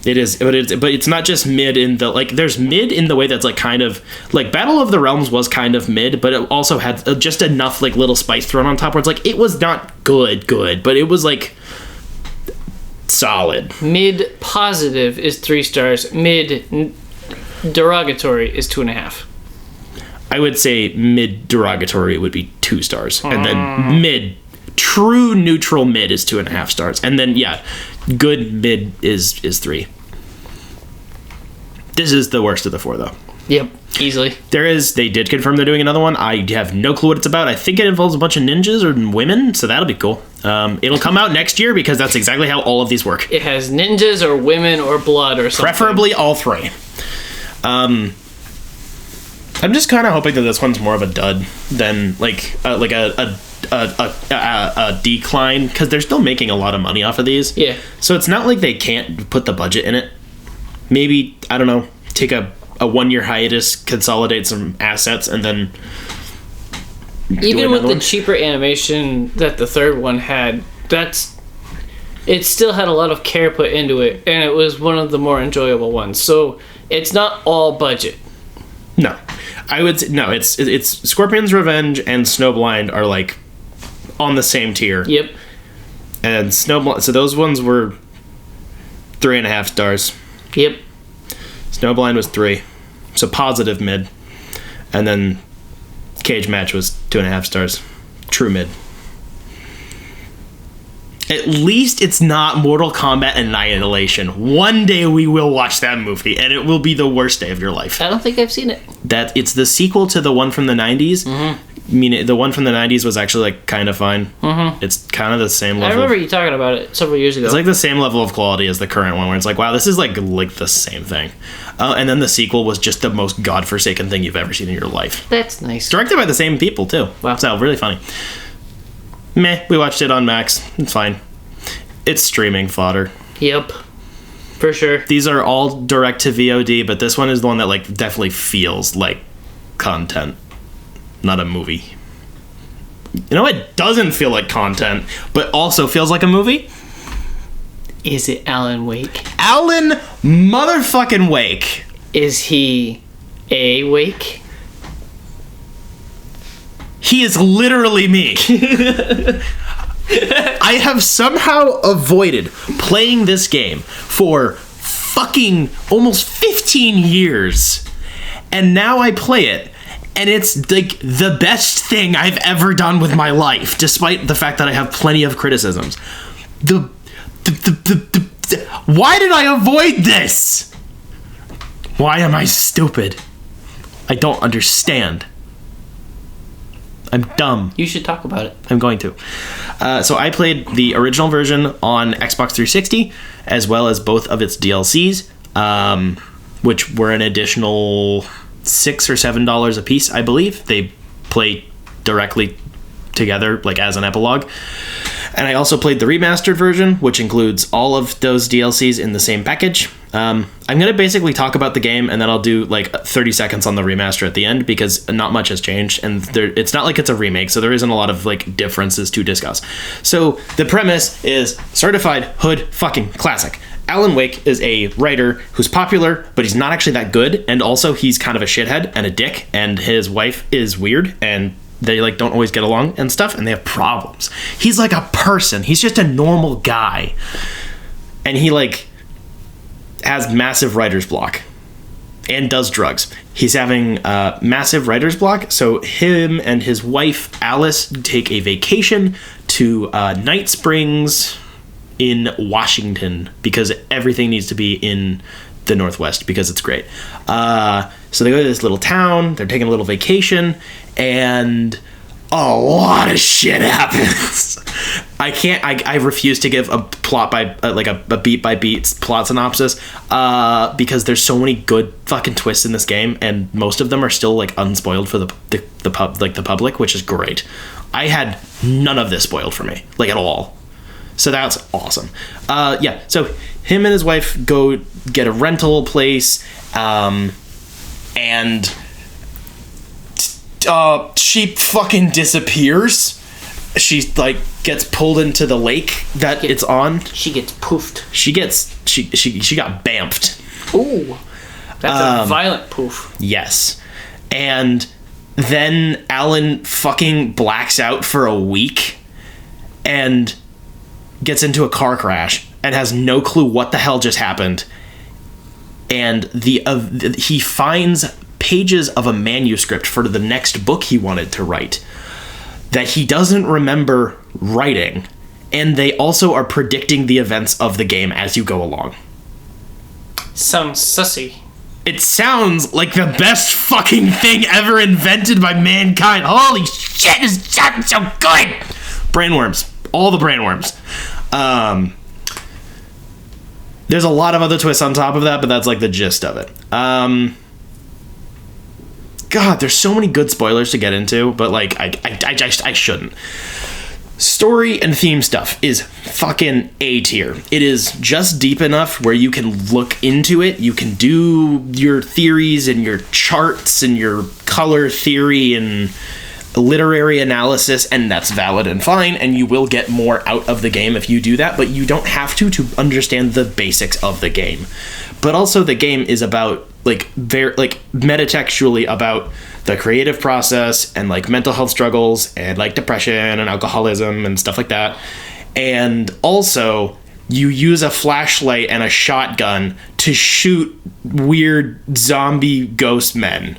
It is, but it's not just mid in the, like, there's mid in the way that's, like, kind of, like, Battle of the Realms was kind of mid, but it also had just enough, like, little spice thrown on top where it's, like, it was not good, but it was, like, solid. Mid positive is 3 stars. Mid derogatory is 2.5. I would say mid derogatory would be 2 stars. And then mid, true neutral mid is 2.5 stars. And then, yeah, good mid is 3. This is the worst of the 4, though. Yep, easily. They did confirm they're doing another one. I have no clue what it's about. I think it involves a bunch of ninjas or women, so that'll be cool. It'll come out next year because that's exactly how all of these work. It has ninjas or women or blood or something. Preferably all 3. I'm just kind of hoping that this one's more of a dud than like a decline, because they're still making a lot of money off of these. Yeah. So it's not like they can't put the budget in it. Maybe, I don't know, take a 1-year hiatus, consolidate some assets, and then even with the cheaper animation that the third one had, it still had a lot of care put into it, and it was one of the more enjoyable ones. So it's not all budget. No, I would say, no. It's Scorpion's Revenge and Snowblind are like on the same tier. Yep. And Snowblind, so those ones were 3.5 stars. Yep. Snowblind was 3, so positive mid, and then Cage Match was 2.5 stars, true mid. At least it's not Mortal Kombat Annihilation. One day we will watch that movie, and it will be the worst day of your life. I don't think I've seen it. It's the sequel to the one from the 90s. Mm-hmm. I mean, the one from the 90s was actually, like, kind of fine. Mm-hmm. It's kind of the same level. I remember you talking about it several years ago. It's like the same level of quality as the current one, where it's like, wow, this is like the same thing. And then the sequel was just the most godforsaken thing you've ever seen in your life. That's nice. Directed by the same people, too. Wow. So, really funny. Meh, we watched it on Max. It's fine. It's streaming fodder. Yep. For sure. These are all direct to VOD, but this one is the one that, like, definitely feels like content, not a movie. You know, it doesn't feel like content, but also feels like a movie? Is it Alan Wake? Alan motherfucking Wake. Is he a Wake? He is literally me. I have somehow avoided playing this game for fucking almost 15 years. And now I play it, and it's like the best thing I've ever done with my life, despite the fact that I have plenty of criticisms. Why did I avoid this? Why am I stupid? I don't understand. I'm dumb. You should talk about it. I'm going to. So I played the original version on Xbox 360, as well as both of its DLCs, which were an additional $6 or $7 a piece, I believe. They play directly together, like as an epilogue. And I also played the remastered version, which includes all of those DLCs in the same package. I'm going to basically talk about the game, and then I'll do like 30 seconds on the remaster at the end, because not much has changed, and it's not like it's a remake, so there isn't a lot of like differences to discuss. So the premise is certified hood fucking classic. Alan Wake is a writer who's popular, but he's not actually that good, and also he's kind of a shithead and a dick, and his wife is weird, and they like don't always get along and stuff, and they have problems. He's like a person. He's just a normal guy. And he like has massive writer's block and does drugs. He's having massive writer's block, so him and his wife Alice take a vacation to Night Springs in Washington, because everything needs to be in the Northwest because it's great. So they go to this little town, they're taking a little vacation, and a lot of shit happens. I refuse to give a plot by like a beat by beat plot synopsis, because there's so many good fucking twists in this game, and most of them are still like unspoiled for the public, which is great. I had none of this spoiled for me, like at all. So that's awesome. Yeah, so him and his wife go get a rental place, and she fucking disappears. she like gets pulled into the lake that it's on. She gets poofed. She got bamfed. Ooh, that's a violent poof. Yes, and then Alan fucking blacks out for a week and gets into a car crash and has no clue what the hell just happened. And he finds pages of a manuscript for the next book he wanted to write that he doesn't remember writing. And they also are predicting the events of the game as you go along. Sounds sussy. It sounds like the best fucking thing ever invented by mankind. Holy shit, this sounds so good! Brainworms. All the brainworms. There's a lot of other twists on top of that, but that's like the gist of it. God, there's so many good spoilers to get into, but like I shouldn't. Story and theme stuff is fucking A tier. It is just deep enough where you can look into it. You can do your theories and your charts and your color theory and literary analysis, and that's valid and fine, and you will get more out of the game if you do that, but you don't have to understand the basics of the game. But also the game is about very metatextually about the creative process and like mental health struggles and like depression and alcoholism and stuff like that. And also you use a flashlight and a shotgun to shoot weird zombie ghost men.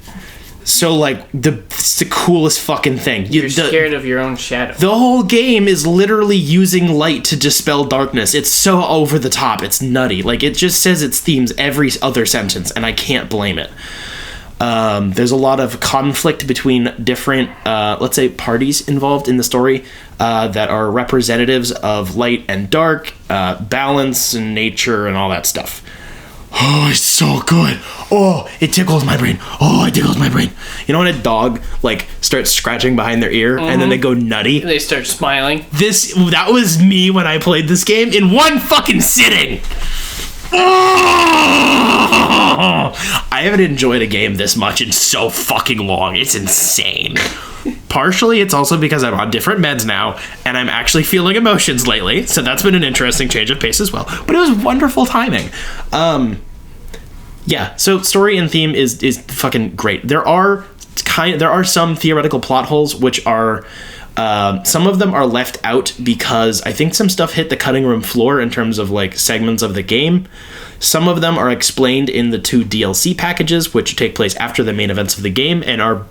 So, like, it's the coolest fucking thing. You're scared of your own shadow. The whole game is literally using light to dispel darkness. It's so over the top. It's nutty. Like, it just says its themes every other sentence, and I can't blame it. There's a lot of conflict between different, let's say, parties involved in the story that are representatives of light and dark, balance and nature and all that stuff. Oh, it's so good. Oh, it tickles my brain. Oh, it tickles my brain. You know when a dog, like, starts scratching behind their ear and then they go nutty? They start smiling. That was me when I played this game in one fucking sitting. Oh! I haven't enjoyed a game this much in so fucking long. It's insane. Partially, it's also because I'm on different meds now, and I'm actually feeling emotions lately, so that's been an interesting change of pace as well. But it was wonderful timing. Yeah, so story and theme is fucking great. There are some theoretical plot holes which are some of them are left out because I think some stuff hit the cutting room floor in terms of like segments of the game. Some of them are explained in the 2 DLC packages, which take place after the main events of the game and are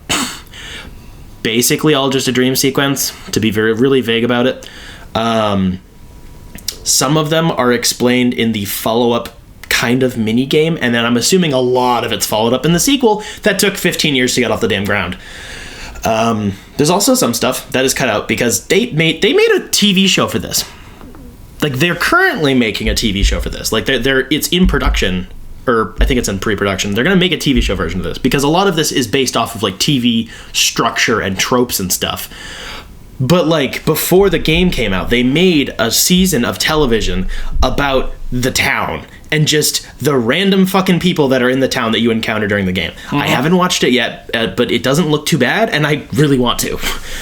basically all just a dream sequence, to be really vague about it. Some of them are explained in the follow-up kind of mini game, and then I'm assuming a lot of it's followed up in the sequel that took 15 years to get off the damn ground. There's also some stuff that is cut out because they made a TV show for this. Like, they're currently making a TV show for this. Like, it's in production, or I think it's in pre-production. They're going to make a TV show version of this because a lot of this is based off of like TV structure and tropes and stuff. But like before the game came out, they made a season of television about the town and just the random fucking people that are in the town that you encounter during the game. I haven't watched it yet, but it doesn't look too bad, and I really want to.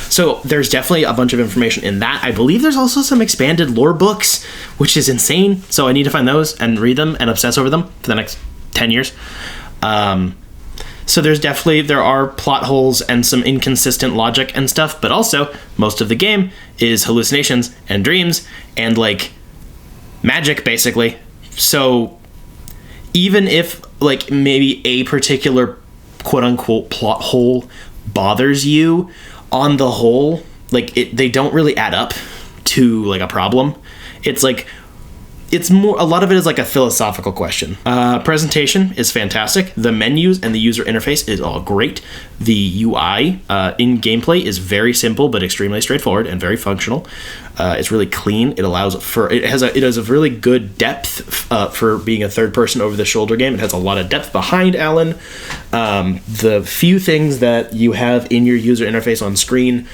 So there's definitely a bunch of information in that. I believe there's also some expanded lore books, which is insane. So I need to find those and read them and obsess over them for the next 10 years. So there are plot holes and some inconsistent logic and stuff, but also most of the game is hallucinations and dreams and like magic, basically. So even if like maybe a particular quote unquote plot hole bothers you, on the whole, like they don't really add up to like a problem. It's like it's more, a lot of it is like a philosophical question. Presentation is fantastic. The menus and the user interface is all great. The UI in gameplay is very simple but extremely straightforward and very functional. It's really clean. It has a really good depth for being a third person over the shoulder game. It has a lot of depth behind Alan. The few things that you have in your user interface on screen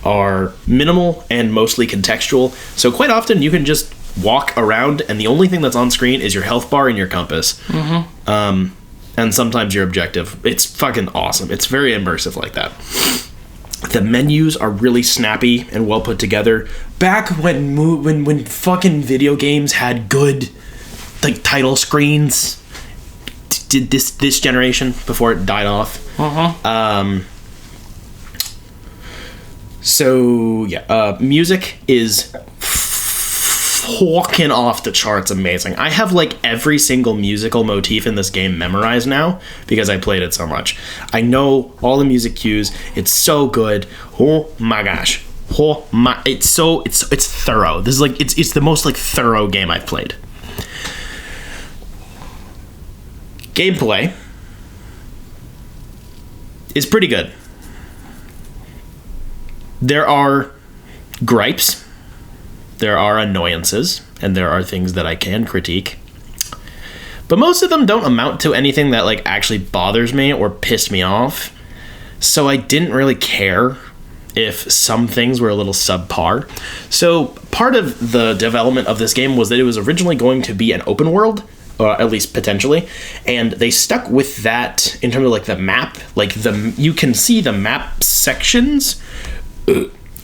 are minimal and mostly contextual. So quite often you can just walk around and the only thing that's on screen is your health bar and your compass. And sometimes your objective. It's fucking awesome. It's very immersive like that. The menus are really snappy and well put together. Back when fucking video games had good like title screens, did this generation before it died off. So yeah, music is fucking off the charts amazing. I have like every single musical motif in this game memorized now because I played it so much. I know all the music cues. It's so good. Oh my gosh. Oh my, it's thorough. This is like it's the most like thorough game I've played. Gameplay is pretty good. There are gripes, there are annoyances, and there are things that I can critique. But most of them don't amount to anything that like actually bothers me or piss me off. So I didn't really care if some things were a little subpar. So part of the development of this game was that it was originally going to be an open world, at least potentially, and they stuck with that in terms of like the map. Like you can see the map sections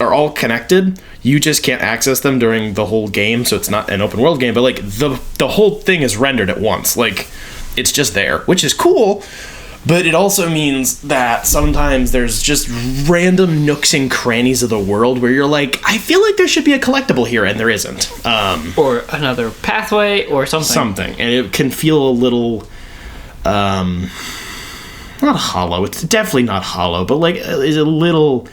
are all connected. You just can't access them during the whole game, so it's not an open world game, but like the whole thing is rendered at once. Like it's just there, which is cool, but it also means that sometimes there's just random nooks and crannies of the world where you're like, I feel like there should be a collectible here, and there isn't. Or another pathway or something. And it can feel a little not hollow. It's definitely not hollow, but like it's a little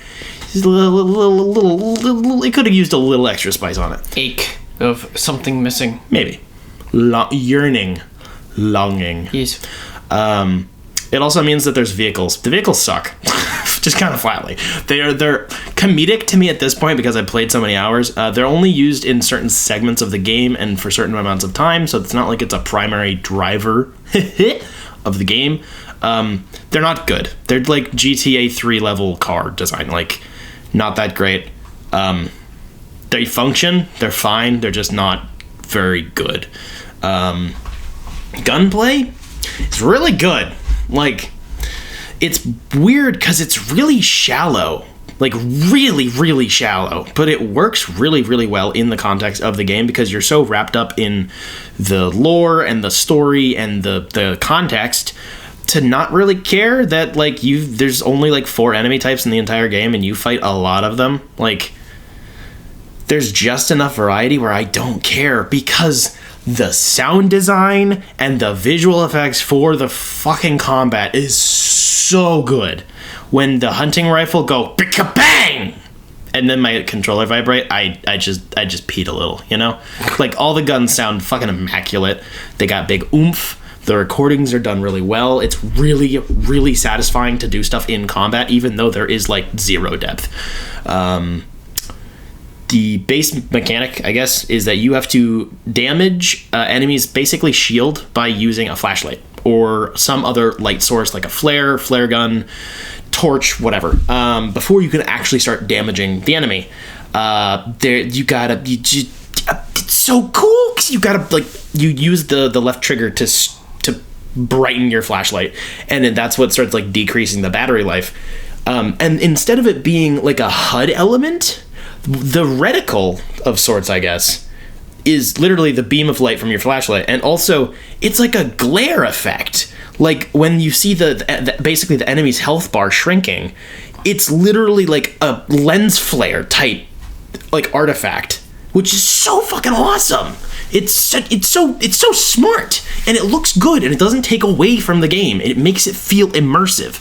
it could have used a little extra spice on it. Ache of something missing. Maybe. Yearning. Longing. Yes. It also means that there's vehicles. The vehicles suck. Just kind of flatly. They're comedic to me at this point because I played so many hours. They're only used in certain segments of the game and for certain amounts of time, so it's not like it's a primary driver of the game. They're not good. They're like GTA 3 level car design. Like, not that great. They function. They're fine. They're just not very good. Gunplay is really good. Like, it's weird because it's really shallow. Like, really, really shallow. But it works really, really well in the context of the game because you're so wrapped up in the lore and the story and the context to not really care that, like, there's only, like, 4 enemy types in the entire game and you fight a lot of them. Like, there's just enough variety where I don't care because the sound design and the visual effects for the fucking combat is so good. When the hunting rifle go bang, and then my controller vibrate, I just peed a little, you know? Like, all the guns sound fucking immaculate. They got big oomph. The recordings are done really well. It's really, really satisfying to do stuff in combat, even though there is, like, zero depth. The base mechanic, I guess, is that you have to damage enemies basically shield by using a flashlight or some other light source like a flare gun, torch, whatever, before you can actually start damaging the enemy. It's so cool because you use the left trigger to brighten your flashlight, and then that's what starts like decreasing the battery life. And instead of it being like a HUD element, the reticle of sorts, I guess, is literally the beam of light from your flashlight, and also it's like a glare effect. Like when you see basically the enemy's health bar shrinking, it's literally like a lens flare type like artifact, which is so fucking awesome. It's so smart, and it looks good, and it doesn't take away from the game. It makes it feel immersive.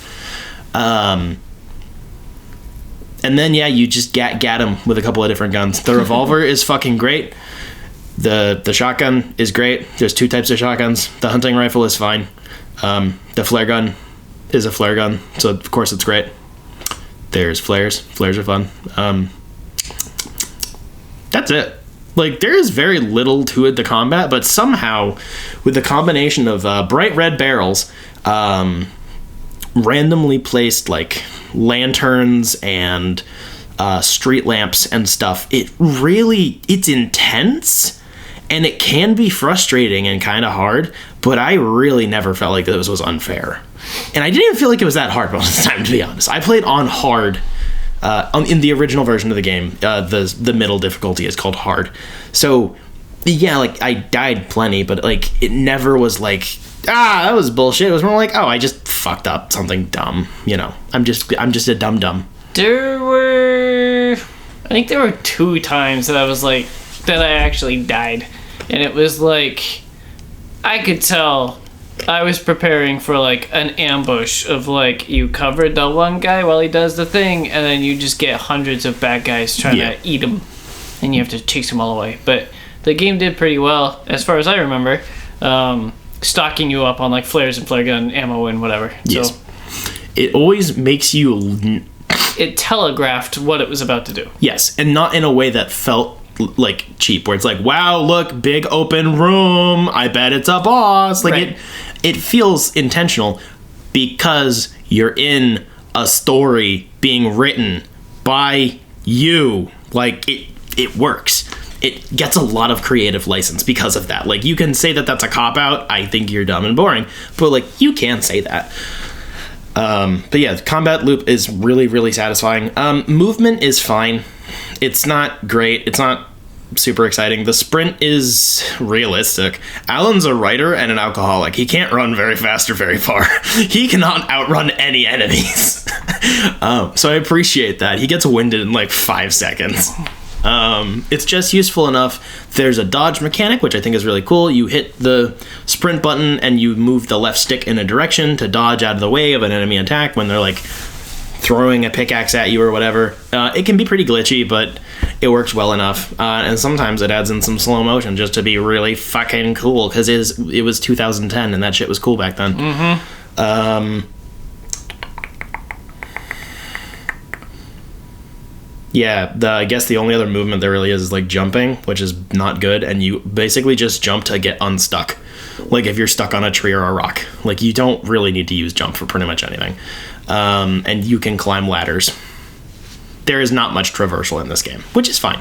And then, yeah, you just gat him with a couple of different guns. The revolver is fucking great. The shotgun is great. There's 2 types of shotguns. The hunting rifle is fine. The flare gun is a flare gun, so of course it's great. There's flares. Flares are fun. That's it. Like, there is very little to it, the combat, but somehow, with the combination of bright red barrels, randomly placed, like, lanterns and street lamps and stuff, it's intense, and it can be frustrating and kind of hard, but I really never felt like this was unfair. And I didn't even feel like it was that hard most of the time, to be honest. I played on hard In the original version of the game, the middle difficulty is called hard. So, yeah, like, I died plenty, but, like, it never was like, that was bullshit. It was more like, I just fucked up something dumb, you know. I'm just a dum-dum. I think there were 2 times that I was like, that I actually died. And it was like, I could tell I was preparing for like an ambush of like, you covered the one guy while he does the thing, and then you just get hundreds of bad guys trying to eat him, and you have to chase them all away. But the game did pretty well, as far as I remember, stocking you up on like flares and flare gun ammo and whatever. Yes. So it always makes you... It telegraphed what it was about to do. Yes, and not in a way that felt like cheap, where it's like, wow, look, big open room, I bet it's a boss. Like, right. it feels intentional because you're in a story being written by you. Like, it works. It gets a lot of creative license because of that. Like, you can say that that's a cop-out, I think you're dumb and boring, but like, you can say that. But yeah, the combat loop is really, really satisfying. Movement is fine. It's not great. It's not super exciting. The sprint is realistic. Alan's a writer and an alcoholic. He can't run very fast or very far. He cannot outrun any enemies. So I appreciate that. He gets winded in like 5 seconds. It's just useful enough. There's a dodge mechanic, which I think is really cool. You hit the sprint button and you move the left stick in a direction to dodge out of the way of an enemy attack when they're like throwing a pickaxe at you or whatever. It can be pretty glitchy, but it works well enough. And sometimes it adds in some slow motion just to be really fucking cool, because it was 2010 and that shit was cool back then. Mm-hmm. Yeah, I guess the only other movement there really is like jumping, which is not good, and you basically just jump to get unstuck. Like if you're stuck on a tree or a rock. Like you don't really need to use jump for pretty much anything. And you can climb ladders. There is not much traversal in this game, which is fine.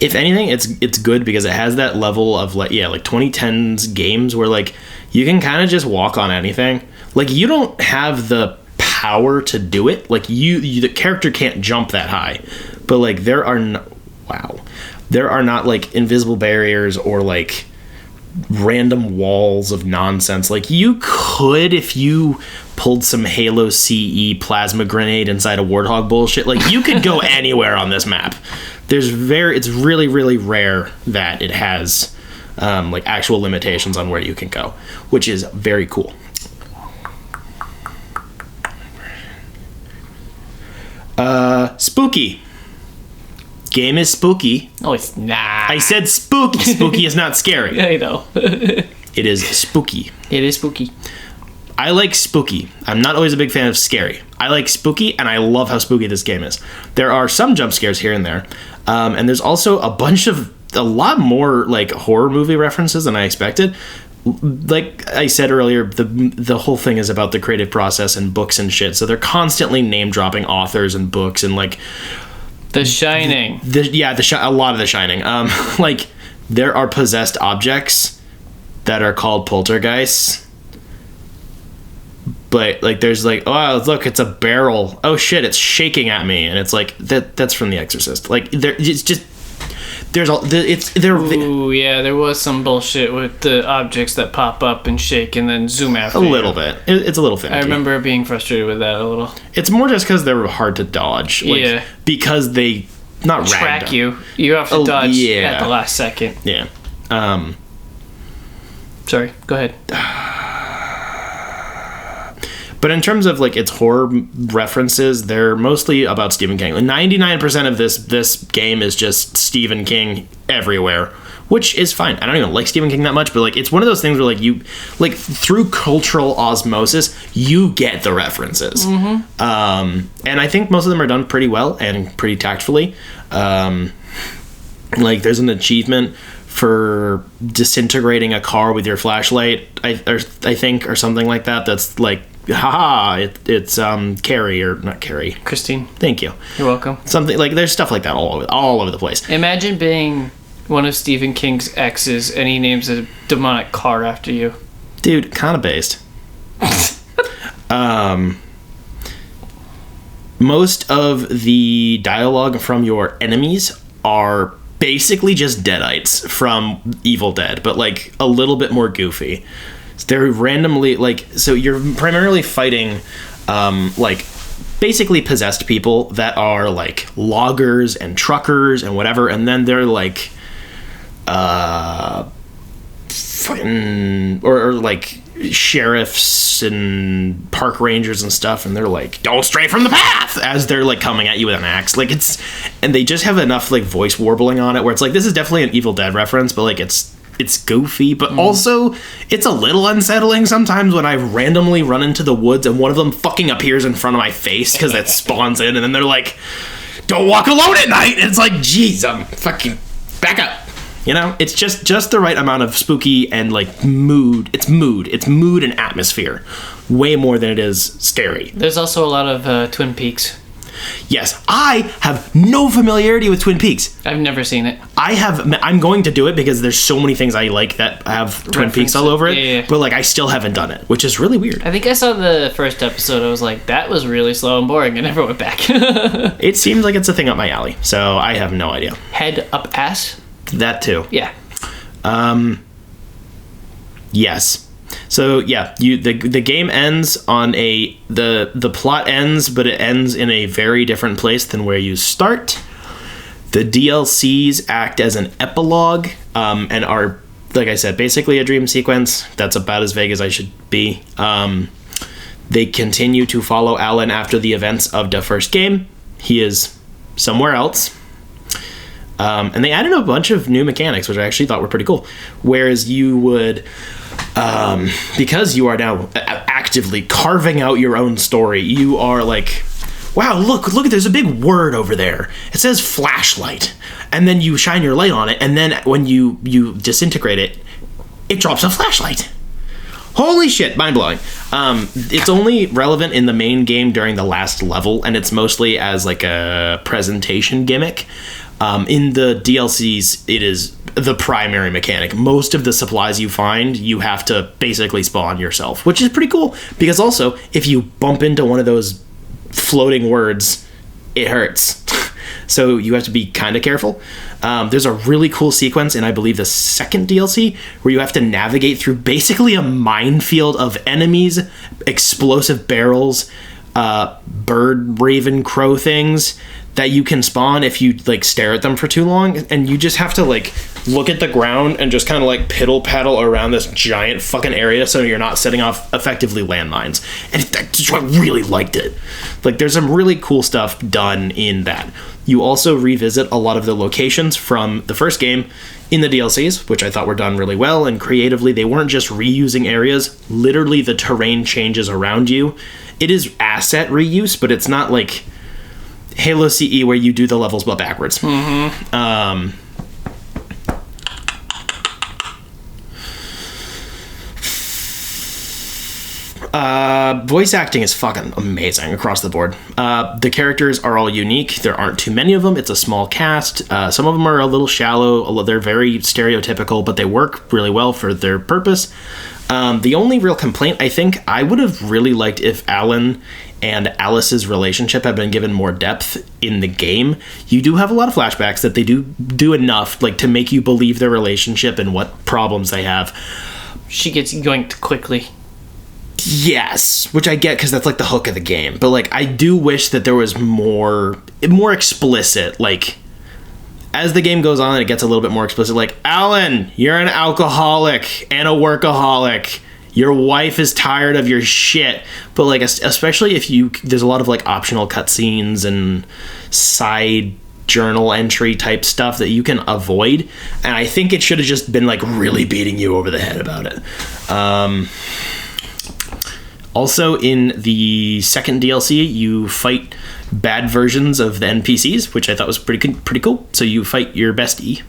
If anything, it's good because it has that level of like 2010s games where like you can kind of just walk on anything. Like you don't have the power to do it. Like you the character can't jump that high, but like there are not like invisible barriers or like random walls of nonsense. Like you could, if you pulled some Halo CE plasma grenade inside a Warthog bullshit, like you could go anywhere on this map. It's really, really rare that it has like actual limitations on where you can go, which is very cool. Spooky. Game is spooky. No, it's not. I said spooky. Spooky is not scary. I know. It is spooky. It is spooky. I like spooky. I'm not always a big fan of scary. I like spooky, and I love how spooky this game is. There are some jump scares here and there, and there's also a lot more like horror movie references than I expected. Like I said earlier, the whole thing is about the creative process and books and shit. So they're constantly name dropping authors and books and like The Shining. A lot of The Shining. Like there are possessed objects that are called poltergeists. But like there's like, oh look, it's a barrel. Oh shit, it's shaking at me, and it's like that's from The Exorcist. Like it's just. Ooh, yeah, there was some bullshit with the objects that pop up and shake and then zoom after a little bit. It's a little finicky. I remember being frustrated with that a little. It's more just because they're hard to dodge. Like, yeah. Because they not track random. you. You have to dodge at the last second. Yeah. Sorry, go ahead. But in terms of like its horror references, they're mostly about Stephen King. Like 99% of this game is just Stephen King everywhere, which is fine. I don't even like Stephen King that much, but like it's one of those things where like you like through cultural osmosis you get the references. Mm-hmm. And I think most of them are done pretty well and pretty tactfully. Like there's an achievement for disintegrating a car with your flashlight, I think, or something like that. That's like, haha, it's Carrie, or not Carrie. Christine. Thank you. You're welcome. Something like, there's stuff like that all over the place. Imagine being one of Stephen King's exes and he names a demonic car after you. Dude, kind of based. most of the dialogue from your enemies are basically just Deadites from Evil Dead, but like a little bit more goofy. They're randomly like, so you're primarily fighting like basically possessed people that are like loggers and truckers and whatever, and then they're like or like sheriffs and park rangers and stuff, and they're like, don't stray from the path, as they're like coming at you with an axe. Like, it's, and they just have enough like voice warbling on it where it's like, this is definitely an Evil Dead reference, but like it's goofy, but also it's a little unsettling sometimes when I randomly run into the woods and one of them fucking appears in front of my face because it spawns in, and then they're like, don't walk alone at night. And it's like, geez, I'm fucking back up. You know, it's just the right amount of spooky and like mood. It's mood and atmosphere, way more than it is scary. There's also a lot of Twin Peaks. Yes, I have no familiarity with Twin Peaks. I've never seen it. I'm going to do it because there's so many things I like that have Twin Peaks all over it. Yeah. But like, I still haven't done it, which is really weird. I think I saw the first episode. I was like, that was really slow and boring. I never went back. It seems like it's a thing up my alley, so I have no idea. Head up ass? That too. Yeah. Yes. So yeah, the game ends on the plot ends, but it ends in a very different place than where you start. The DLCs act as an epilogue, and are, like I said, basically a dream sequence. That's about as vague as I should be. They continue to follow Alan after the events of the first game. He is somewhere else. And they added a bunch of new mechanics, which I actually thought were pretty cool. Whereas you would, because you are now actively carving out your own story, you are like, wow, look, there's a big word over there. It says flashlight. And then you shine your light on it, and then when you disintegrate it, it drops a flashlight. Holy shit, mind-blowing. It's only relevant in the main game during the last level, and it's mostly as like a presentation gimmick. In the DLCs, it is the primary mechanic. Most of the supplies you find, you have to basically spawn yourself, which is pretty cool, because also, if you bump into one of those floating words, it hurts. So you have to be kind of careful. There's a really cool sequence in, I believe, the second DLC, where you have to navigate through basically a minefield of enemies, explosive barrels, bird, raven, crow things that you can spawn if you like stare at them for too long, and you just have to like look at the ground and just kind of like piddle paddle around this giant fucking area so you're not setting off effectively landmines. And I really liked it. Like, there's some really cool stuff done in that. You also revisit a lot of the locations from the first game in the DLCs, which I thought were done really well and creatively. They weren't just reusing areas. Literally, the terrain changes around you. It is asset reuse, but it's not like Halo CE where you do the levels but backwards. Mm-hmm. Voice acting is fucking amazing across the board. The characters are all unique. There aren't too many of them. It's a small cast. Some of them are a little shallow. They're very stereotypical, but they work really well for their purpose. The only real complaint, I think, I would have really liked if Alan and Alice's relationship had been given more depth in the game. You do have a lot of flashbacks that they do enough like to make you believe their relationship and what problems they have. She gets yoinked quickly. Yes, which I get because that's like the hook of the game. But like, I do wish that there was more explicit, like, as the game goes on, it gets a little bit more explicit. Like, Alan, you're an alcoholic and a workaholic. Your wife is tired of your shit. But like, especially if there's a lot of like optional cutscenes and side journal entry type stuff that you can avoid. And I think it should have just been like really beating you over the head about it. Also, in the second DLC, you fight bad versions of the NPCs, which I thought was pretty cool. So you fight your bestie,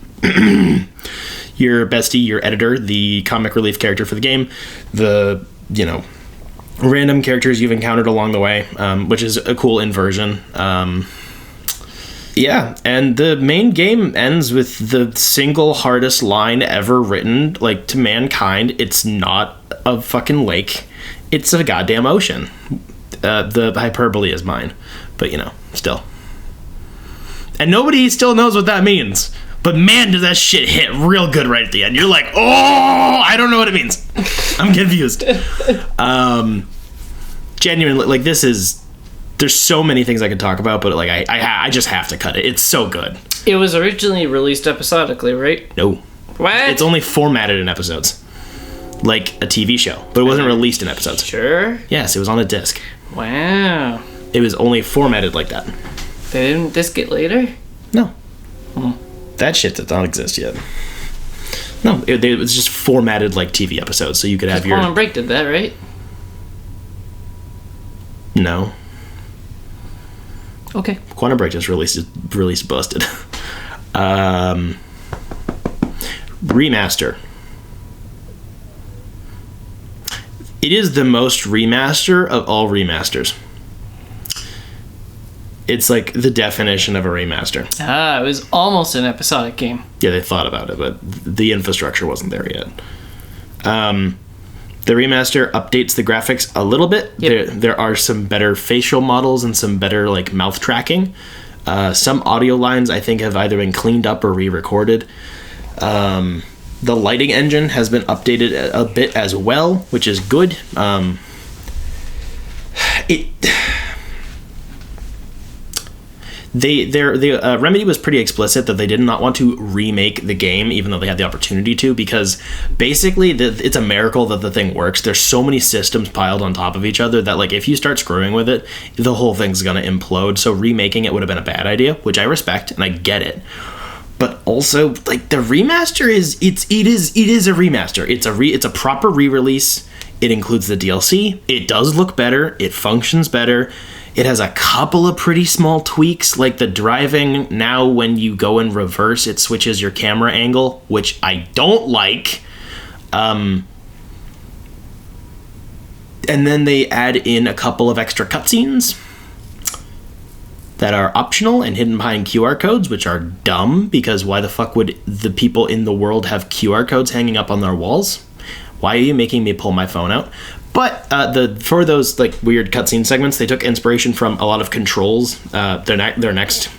your editor, the comic relief character for the game, the, random characters you've encountered along the way, which is a cool inversion. Yeah, and the main game ends with the single hardest line ever written, like, to mankind. It's not a fucking lake. It's a goddamn ocean. The hyperbole is mine. But, still. And nobody still knows what that means. But man, does that shit hit real good right at the end. You're like, oh, I don't know what it means. I'm confused. Genuinely, like, there's so many things I could talk about, but like, I just have to cut it. It's so good. It was originally released episodically, right? No. What? It's only formatted in episodes. Like a TV show. But it wasn't released in episodes. Sure? Yes, it was on a disc. Wow. It was only formatted like that. They didn't disc it later? No. That shit does not exist yet. No, it was just formatted like TV episodes, so you could have your... Quantum Break did that, right? No. Okay. Quantum Break just released busted. Remaster. It is the most remaster of all remasters. It's like the definition of a remaster. It was almost an episodic game. Yeah, they thought about it, but the infrastructure wasn't there yet. The remaster updates the graphics a little bit. Yep. There are some better facial models and some better like mouth tracking. Some audio lines I think have either been cleaned up or re-recorded. The lighting engine has been updated a bit as well, which is good. Remedy was pretty explicit that they did not want to remake the game, even though they had the opportunity to, because basically it's a miracle that the thing works. There's so many systems piled on top of each other that, like, if you start screwing with it, the whole thing's gonna implode. So remaking it would have been a bad idea, which I respect and I get it. But also, like, the remaster is a remaster. It's a proper re-release. It includes the DLC. It does look better. It functions better. It has a couple of pretty small tweaks, like the driving. Now when you go in reverse, it switches your camera angle, which I don't like. And then they add in a couple of extra cutscenes that are optional and hidden behind QR codes, which are dumb, because why the fuck would the people in the world have QR codes hanging up on their walls? Why are you making me pull my phone out? But for those like weird cutscene segments, they took inspiration from a lot of Control's, their next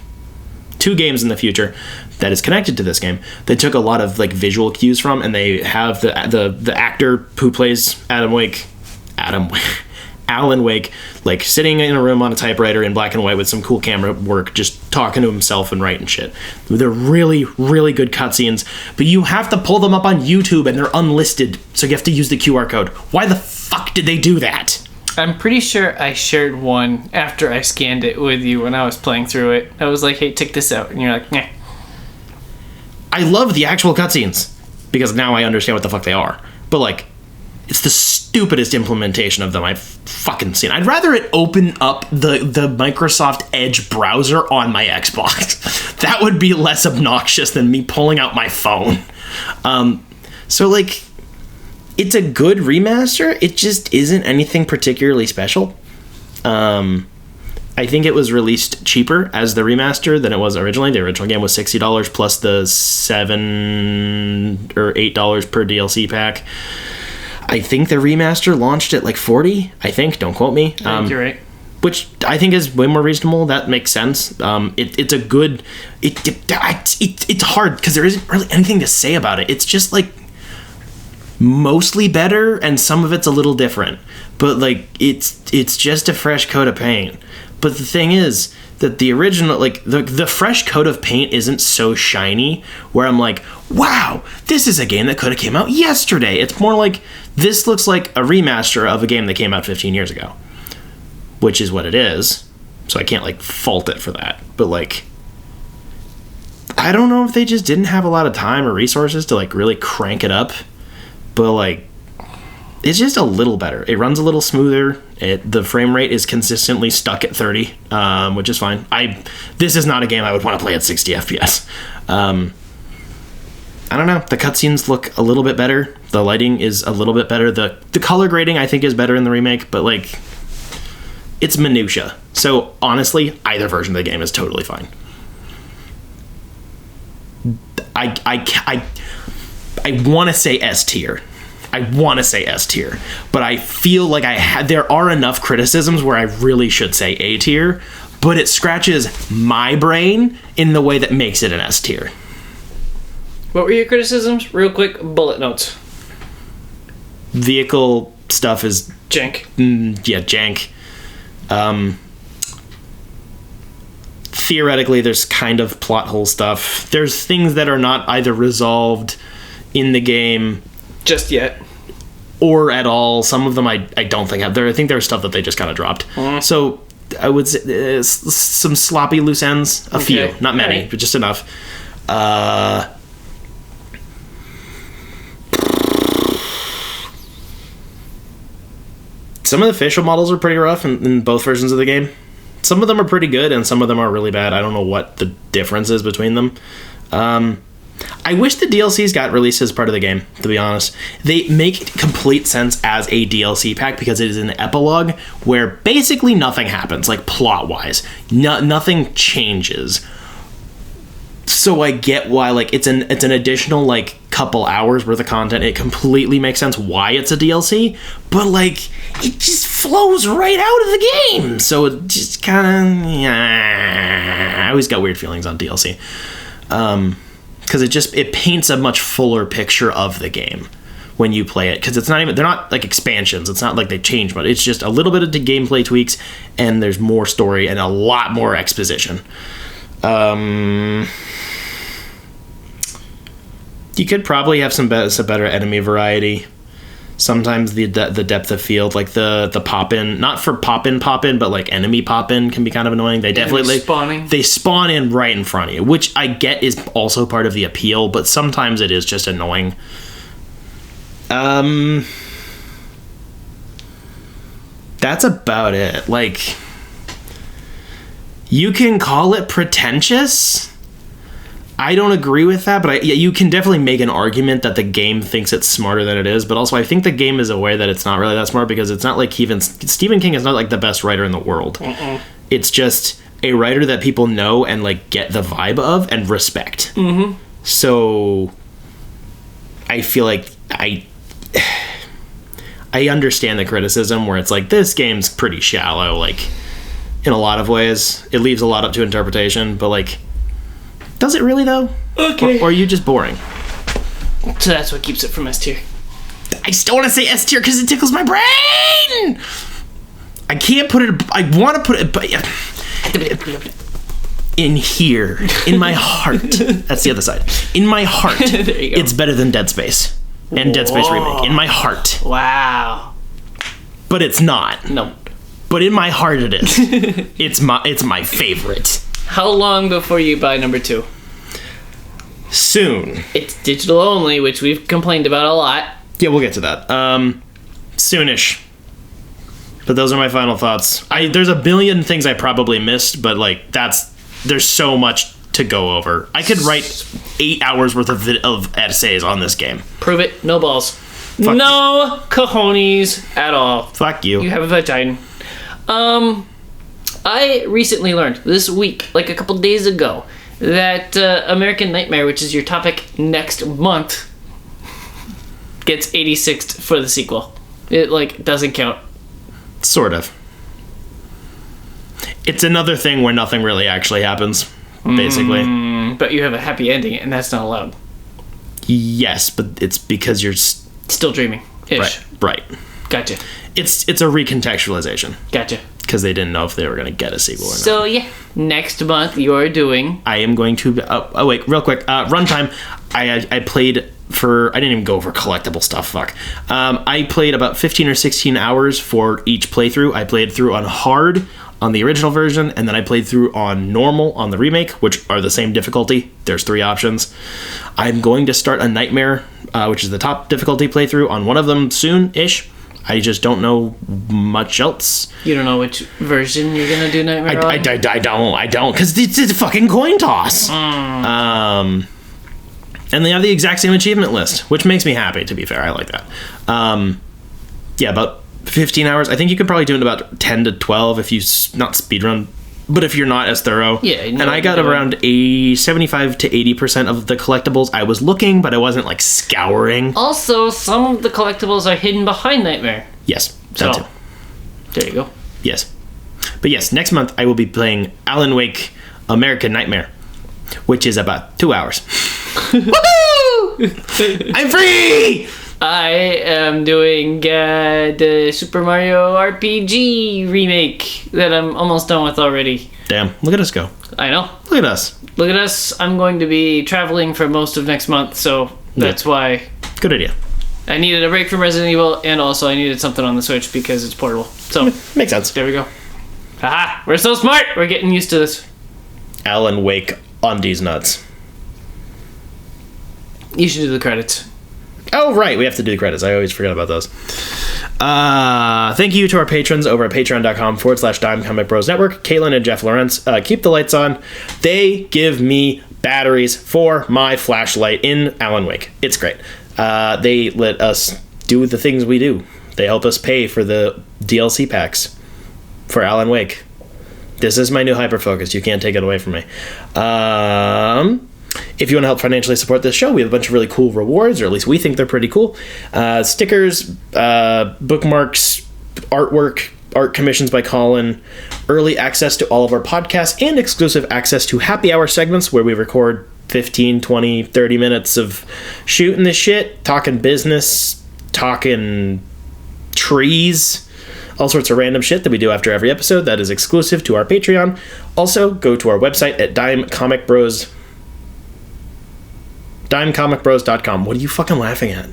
2 games in the future that is connected to this game. They took a lot of like visual cues from, and they have the actor who plays Alan Wake, like sitting in a room on a typewriter in black and white with some cool camera work, just talking to himself and writing shit. They're really, really good cutscenes, but you have to pull them up on YouTube and they're unlisted, so you have to use the QR code. Why the fuck did they do that? I'm pretty sure I shared one after I scanned it with you when I was playing through it. I was like, hey, check this out. And you're like, nah. I love the actual cutscenes, because now I understand what the fuck they are. But, like, it's the stupidest implementation of them I've fucking seen. I'd rather it open up the Microsoft Edge browser on my Xbox. That would be less obnoxious than me pulling out my phone. So, like, it's a good remaster. It just isn't anything particularly special. I think it was released cheaper as the remaster than it was originally. The original game was $60 plus the $7 or $8 per DLC pack. I think the remaster launched at like $40. I think. Don't quote me. I think you're right. Which I think is way more reasonable. That makes sense. It's a good. It's hard because there isn't really anything to say about it. It's just like mostly better, and some of it's a little different. But like it's just a fresh coat of paint. But the thing is that the original, like the fresh coat of paint isn't so shiny where I'm like, wow, this is a game that could have came out yesterday. It's more like this looks like a remaster of a game that came out 15 years ago, which is what it is. So I can't like fault it for that. But like, I don't know if they just didn't have a lot of time or resources to like really crank it up, but like, it's just a little better. It runs a little smoother. The frame rate is consistently stuck at 30, which is fine. This is not a game I would want to play at 60 FPS. I don't know. The cutscenes look a little bit better. The lighting is a little bit better. The color grading I think is better in the remake, but like, it's minutia. So honestly, either version of the game is totally fine. I want to say S tier. But I feel like there are enough criticisms where I really should say A tier, but it scratches my brain in the way that makes it an S tier. What were your criticisms? Real quick, bullet notes. Vehicle stuff is... Jank. Jank. Theoretically, there's kind of plot hole stuff. There's things that are not either resolved in the game... Just yet. Or at all. Some of them I don't think have. I think there's stuff that they just kind of dropped. So I would say some sloppy loose ends. A few. Not many, but just enough. Some of the facial models are pretty rough in both versions of the game. Some of them are pretty good, and some of them are really bad. I don't know what the difference is between them. I wish the DLCs got released as part of the game, to be honest. They make complete sense as a DLC pack because it is an epilogue where basically nothing happens, like plot-wise. Nothing changes. So I get why, like, it's an additional, like, couple hours worth of content. It completely makes sense why it's a DLC, but, like, it just flows right out of the game. So it just kind of... I always got weird feelings on DLC. Because it paints a much fuller picture of the game when you play it. Because they're not like expansions. It's not like they change much. It's just a little bit of the gameplay tweaks, and there's more story and a lot more exposition. You could probably have some better enemy variety. Sometimes the depth of field, like the pop-in, not for pop-in, but like enemy pop-in can be kind of annoying. They definitely spawning. They spawn in right in front of you, which I get is also part of the appeal, but sometimes it is just annoying. That's about it. Like, you can call it pretentious. I don't agree with that, but you can definitely make an argument that the game thinks it's smarter than it is, but also I think the game is aware that it's not really that smart because it's not like Stephen King is not like the best writer in the world. It's just a writer that people know and like get the vibe of and respect. So I feel like I understand the criticism where it's like, this game's pretty shallow, like, in a lot of ways. It leaves a lot up to interpretation, but like, does it really, though? Okay. Or are you just boring? So that's what keeps it from S tier. I still want to say S tier because it tickles my brain! I can't put it... I want to put it... In here. In my heart. That's the other side. In my heart. There you go. It's better than Dead Space. And Dead Space Remake. In my heart. Wow. But it's not. No. But in my heart it is. It's my favorite. How long before you buy number 2? Soon. It's digital only, which we've complained about a lot. Yeah, we'll get to that. Soonish. But those are my final thoughts. There's a billion things I probably missed, but like there's so much to go over. I could write 8 hours worth of essays on this game. Prove it. No balls. Fuck no cojones at all. Fuck you. You have a vagina. I recently learned this week, like a couple days ago, that American Nightmare, which is your topic next month, gets 86th for the sequel. It like doesn't count. Sort of. It's another thing where nothing really actually happens, basically. But you have a happy ending, and that's not allowed. Yes, but it's because you're still dreaming. Ish. Right. Gotcha. It's a recontextualization. Gotcha. Because they didn't know if they were going to get a sequel or not. So yeah, next month you're doing... I am going to... oh wait, real quick. Runtime. I played for... I didn't even go for collectible stuff. Fuck. I played about 15 or 16 hours for each playthrough. I played through on hard on the original version, and then I played through on normal on the remake, which are the same difficulty. There's 3 options. I'm going to start a Nightmare, which is the top difficulty playthrough, on one of them soon-ish. I just don't know much else. You don't know which version you're gonna do Nightmare on? I don't, because it's a fucking coin toss. And they have the exact same achievement list, which makes me happy, to be fair. I like that. Yeah, about 15 hours. I think you could probably do it in about 10 to 12 if you not speedrun, but if you're not as thorough. Yeah. And I got around 75 to 80% of the collectibles. I was looking, but I wasn't like scouring. Also, some of the collectibles are hidden behind Nightmare. Yes, that too. There you go. Yes. But yes, next month I will be playing Alan Wake American Nightmare, which is about 2 hours. Woohoo! I'm free! I am doing the Super Mario RPG remake that I'm almost done with already. Damn, look at us go. I know. Look at us. Look at us. I'm going to be traveling for most of next month, so that's why Good idea. I needed a break from Resident Evil, and also I needed something on the Switch because it's portable. So Makes sense. there we go. Haha, we're so smart. We're getting used to this. Alan Wake on these nuts. You should do the credits. Oh, right. We have to do the credits. I always forget about those. Thank you to our patrons over at patreon.com/dimecomicbros network. Caitlin and Jeff Lawrence. Keep the lights on. They give me batteries for my flashlight in Alan Wake. It's great. They let us do the things we do. They help us pay for the DLC packs for Alan Wake. This is my new hyperfocus. You can't take it away from me. If you want to help financially support this show, we have a bunch of really cool rewards, or at least we think they're pretty cool. Stickers, bookmarks, artwork, art commissions by Colin, early access to all of our podcasts, and exclusive access to happy hour segments where we record 15, 20, 30 minutes of shooting this shit, talking business, talking trees, all sorts of random shit that we do after every episode that is exclusive to our Patreon. Also, go to our website at dimecomicbros.com. What are you fucking laughing at?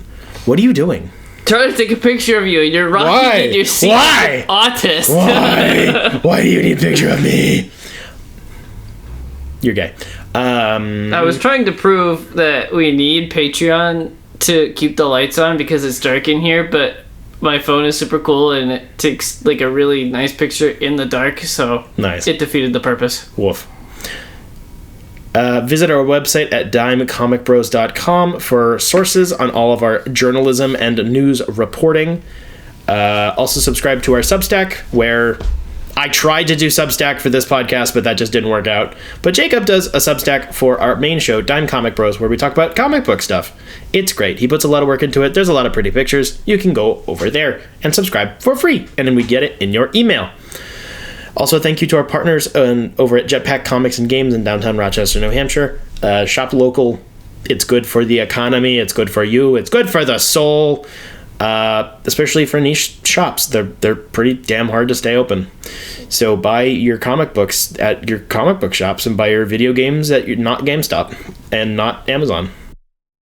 What are you doing? Trying to take a picture of you. You're rocking Why? in your seat. Why? Autist. Why? Why do you need a picture of me? You're gay. I was trying to prove that we need Patreon to keep the lights on because it's dark in here, but my phone is super cool and it takes like a really nice picture in the dark, so Nice. it defeated the purpose. Woof. Visit our website at dimecomicbros.com for sources on all of our journalism and news reporting. Also subscribe to our Substack, where I tried to do Substack for this podcast, but that just didn't work out. But Jacob does a Substack for our main show, Dime Comic Bros, where we talk about comic book stuff. It's great. He puts a lot of work into it. There's a lot of pretty pictures. You can go over there and subscribe for free, and then we get it in your email. Also, thank you to our partners over at Jetpack Comics and Games in downtown Rochester, New Hampshire. Shop local. It's good for the economy. It's good for you. It's good for the soul. Especially for niche shops. They're pretty damn hard to stay open. So buy your comic books at your comic book shops and buy your video games at not GameStop and not Amazon.